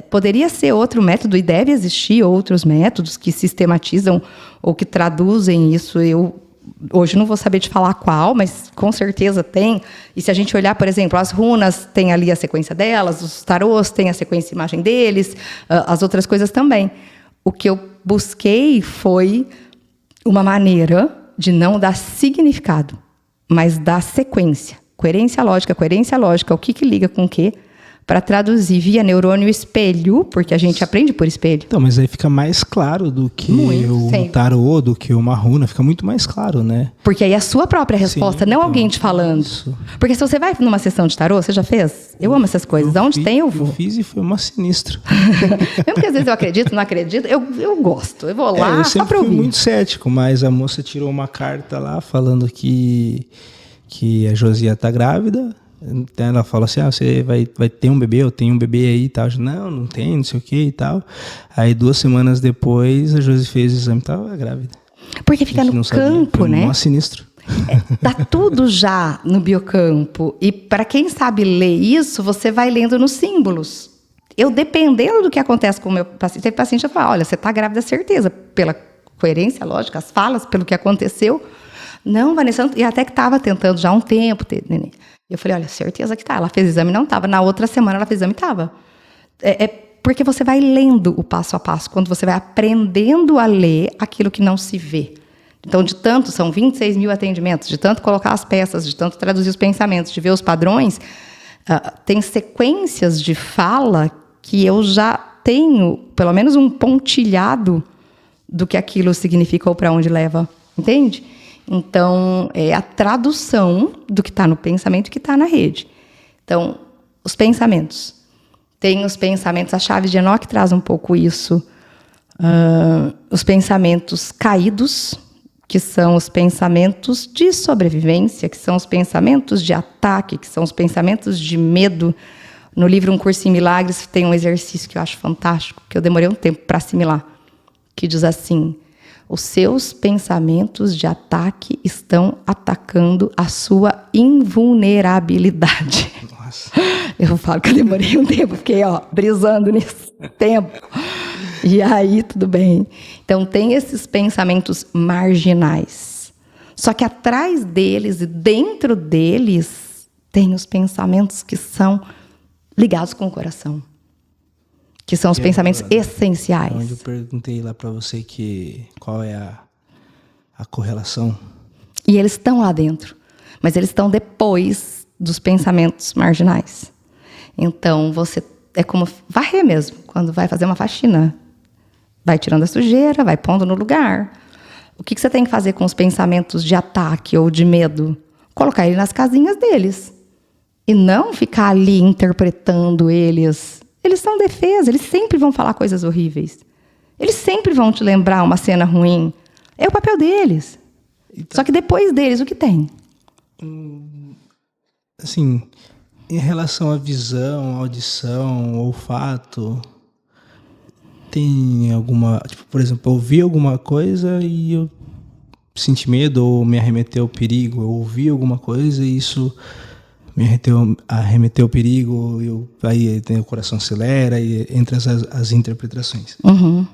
Poderia ser outro método, e deve existir outros métodos que sistematizam ou que traduzem isso. Eu hoje não vou saber te falar qual, mas com certeza tem. E se a gente olhar, por exemplo, as runas têm ali a sequência delas, os tarôs têm a sequência de imagem deles, as outras coisas também. O que eu busquei foi uma maneira de não dar significado, mas dar sequência. Coerência lógica, o que liga com o quê? Para traduzir via neurônio espelho, porque a gente aprende por espelho. Então, mas aí fica mais claro do que o tarô, do que uma runa, fica muito mais claro, né? Porque aí é a sua própria resposta, não alguém te falando. Isso. Porque se você vai numa sessão de tarô, você já fez? Eu amo essas coisas. Onde tem, eu vou. Eu fiz e foi uma sinistra. Mesmo que às vezes eu acredito, não acredito, eu gosto. Eu vou lá eu só pra ouvir. Fui muito cético, mas a moça tirou uma carta lá falando que a Josia tá grávida. Ela fala assim, você vai ter um bebê, eu tenho um bebê aí e tal. Não tem, não sei o que e tal. Aí 2 semanas depois a Josi fez o exame e estava grávida. Porque fica no campo, né? Nossa, sinistro. Tá tudo já no biocampo. E para quem sabe ler isso, você vai lendo nos símbolos. Eu, dependendo do que acontece com o meu paciente, teve paciente que fala, olha, você tá grávida, certeza, pela coerência lógica, as falas, pelo que aconteceu. Não, Vanessa, e até que estava tentando já há um tempo ter neném. Eu falei, olha, certeza que tá. Ela fez exame, não estava. Na outra semana ela fez exame, estava. Porque você vai lendo o passo a passo, quando você vai aprendendo a ler aquilo que não se vê. Então, são 26 mil atendimentos, de tanto colocar as peças, de tanto traduzir os pensamentos, de ver os padrões, tem sequências de fala que eu já tenho, pelo menos um pontilhado do que aquilo significa ou para onde leva. Entende? Então, é a tradução do que está no pensamento e que está na rede. Então, os pensamentos. Tem os pensamentos, a chave de Enoque traz um pouco isso. Os pensamentos caídos, que são os pensamentos de sobrevivência, que são os pensamentos de ataque, que são os pensamentos de medo. No livro Um Curso em Milagres tem um exercício que eu acho fantástico, que eu demorei um tempo para assimilar, que diz assim: os seus pensamentos de ataque estão atacando a sua invulnerabilidade. Nossa. Eu falo que eu demorei um tempo, fiquei brisando nesse tempo. E aí, tudo bem. Então, tem esses pensamentos marginais. Só que atrás deles e dentro deles, tem os pensamentos que são ligados com o coração. Que são os pensamentos essenciais. Onde eu perguntei lá para você qual é a correlação. E eles estão lá dentro. Mas eles estão depois dos pensamentos marginais. Então, você é como varrer mesmo, quando vai fazer uma faxina. Vai tirando a sujeira, vai pondo no lugar. O que você tem que fazer com os pensamentos de ataque ou de medo? Colocar ele nas casinhas deles. E não ficar ali interpretando eles. Eles são defesa, eles sempre vão falar coisas horríveis. Eles sempre vão te lembrar uma cena ruim. É o papel deles. Só que depois deles, o que tem? Assim, em relação à visão, audição, olfato, tem alguma... Tipo, por exemplo, eu ouvi alguma coisa e eu senti medo ou me arremeteu ao perigo. Eu ouvi alguma coisa e isso me arremeteu ao perigo, aí o coração acelera e entre as interpretações. Uhum.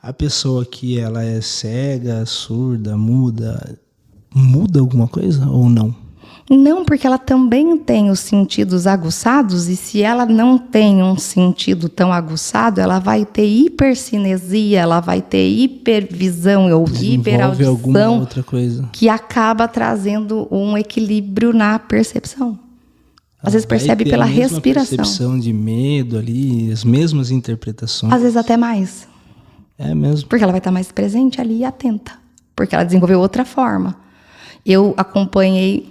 A pessoa que ela é cega, surda, muda alguma coisa ou não? Não, porque ela também tem os sentidos aguçados, e se ela não tem um sentido tão aguçado, ela vai ter hipercinesia, ela vai ter hipervisão ou hiperaudição, alguma outra coisa, que acaba trazendo um equilíbrio na percepção. Às vezes percebe pela respiração. Percepção de medo ali, as mesmas interpretações. Às vezes até mais. É mesmo. Porque ela vai estar mais presente ali e atenta. Porque ela desenvolveu outra forma. Eu acompanhei...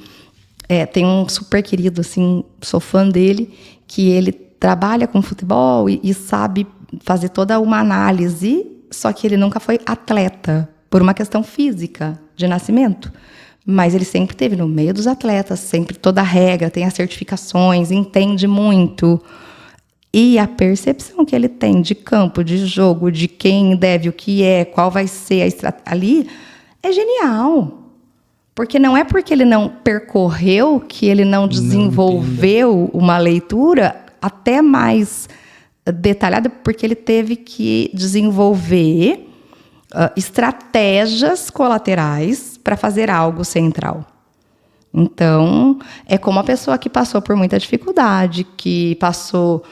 tem um super querido, assim, sou fã dele, que ele trabalha com futebol e sabe fazer toda uma análise, só que ele nunca foi atleta, por uma questão física, de nascimento. Mas ele sempre esteve no meio dos atletas, sempre toda a regra, tem as certificações, entende muito. E a percepção que ele tem de campo, de jogo, de quem deve, o que é, qual vai ser a estratégia ali, é genial. Porque não é porque ele não percorreu que ele não desenvolveu uma leitura até mais detalhada, porque ele teve que desenvolver estratégias colaterais para fazer algo central. Então, é como a pessoa que passou por muita dificuldade, que passou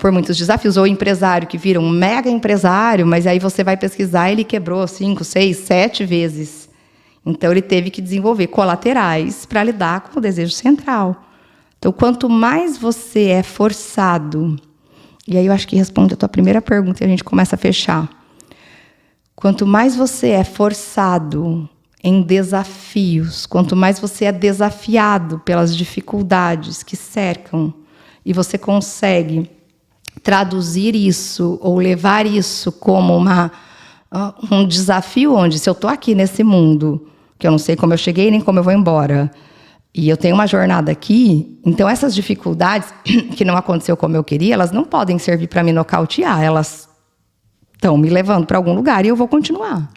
por muitos desafios, ou empresário que vira um mega empresário, mas aí você vai pesquisar, ele quebrou 5, 6, 7 vezes. Então, ele teve que desenvolver colaterais para lidar com o desejo central. Então, quanto mais você é forçado, e aí eu acho que responde a tua primeira pergunta e a gente começa a fechar. Quanto mais você é forçado em desafios, quanto mais você é desafiado pelas dificuldades que cercam, e você consegue traduzir isso ou levar isso como um desafio, onde se eu estou aqui nesse mundo, que eu não sei como eu cheguei nem como eu vou embora, e eu tenho uma jornada aqui, então essas dificuldades que não aconteceu como eu queria, elas não podem servir para me nocautear, elas estão me levando para algum lugar e eu vou continuar.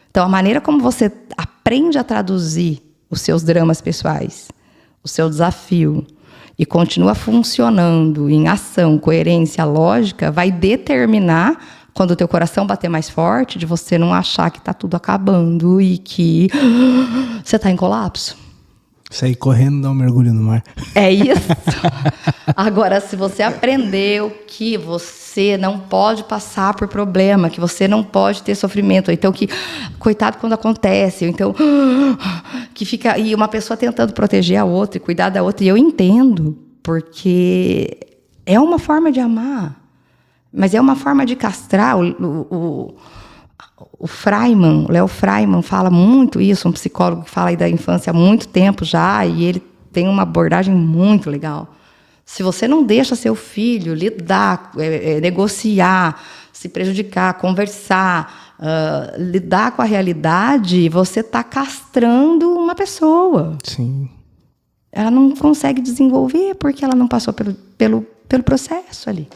Então, a maneira como você aprende a traduzir os seus dramas pessoais, o seu desafio, e continua funcionando em ação, coerência, lógica, vai determinar, quando o teu coração bater mais forte, de você não achar que está tudo acabando e que você está em colapso. Sair correndo e dar um mergulho no mar. É isso. Agora, se você aprendeu que você não pode passar por problema, que você não pode ter sofrimento, ou então que, coitado quando acontece, ou então que fica e uma pessoa tentando proteger a outra e cuidar da outra, e eu entendo, porque é uma forma de amar, mas é uma forma de castrar. O Freiman, o Léo Freiman, fala muito isso, um psicólogo que fala aí da infância há muito tempo já, e ele tem uma abordagem muito legal. Se você não deixa seu filho lidar, negociar, se prejudicar, conversar, lidar com a realidade, você está castrando uma pessoa. Sim. Ela não consegue desenvolver porque ela não passou pelo processo ali.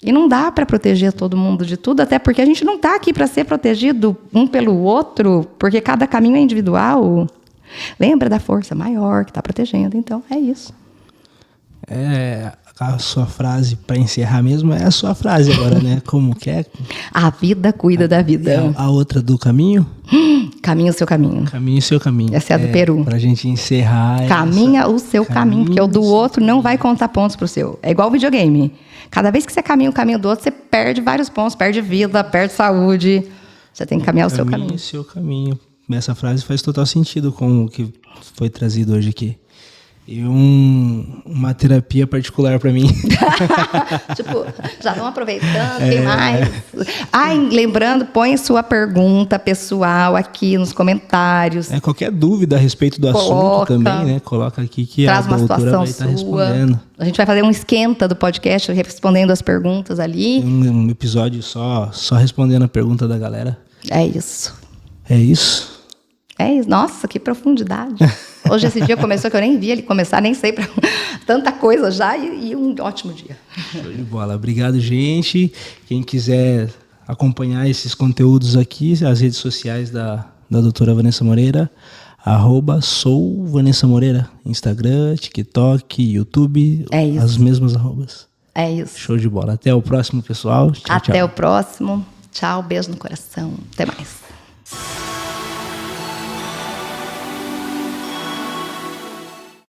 E não dá para proteger todo mundo de tudo, até porque a gente não está aqui para ser protegido um pelo outro, porque cada caminho é individual. Lembra da força maior que está protegendo, então é isso. A sua frase para encerrar mesmo é a sua frase agora, né? Como que é? A vida cuida da vida. A outra do caminho? Caminha o seu caminho. Caminho o seu caminho. Essa é a do Peru. Pra gente encerrar. Caminha o seu caminho, porque o do outro não vai contar pontos pro seu. É igual videogame. Cada vez que você caminha o caminho do outro, você perde vários pontos, perde vida, perde saúde. Você tem que caminhar o seu caminho. Caminhe o seu caminho. Essa frase faz total sentido com o que foi trazido hoje aqui. E uma terapia particular para mim. Tipo, já vão aproveitando, tem mais. Lembrando, põe sua pergunta pessoal aqui nos comentários. Qualquer dúvida a respeito do assunto também, né? Coloca aqui que a doutora vai estar respondendo. A gente vai fazer um esquenta do podcast, respondendo as perguntas ali. Um episódio só respondendo a pergunta da galera. É isso. É isso? É isso. Nossa, que profundidade. Hoje esse dia começou que eu nem vi ele começar, nem sei para tanta coisa já, e um ótimo dia. Show de bola. Obrigado, gente. Quem quiser acompanhar esses conteúdos aqui, as redes sociais da doutora Vanessa Moreira, @souvanessamoreira, Instagram, TikTok, YouTube, é isso. As mesmas arrobas. É isso. Show de bola. Até o próximo, pessoal. Tchau, Até tchau. o próximo. Tchau, beijo no coração. Até mais.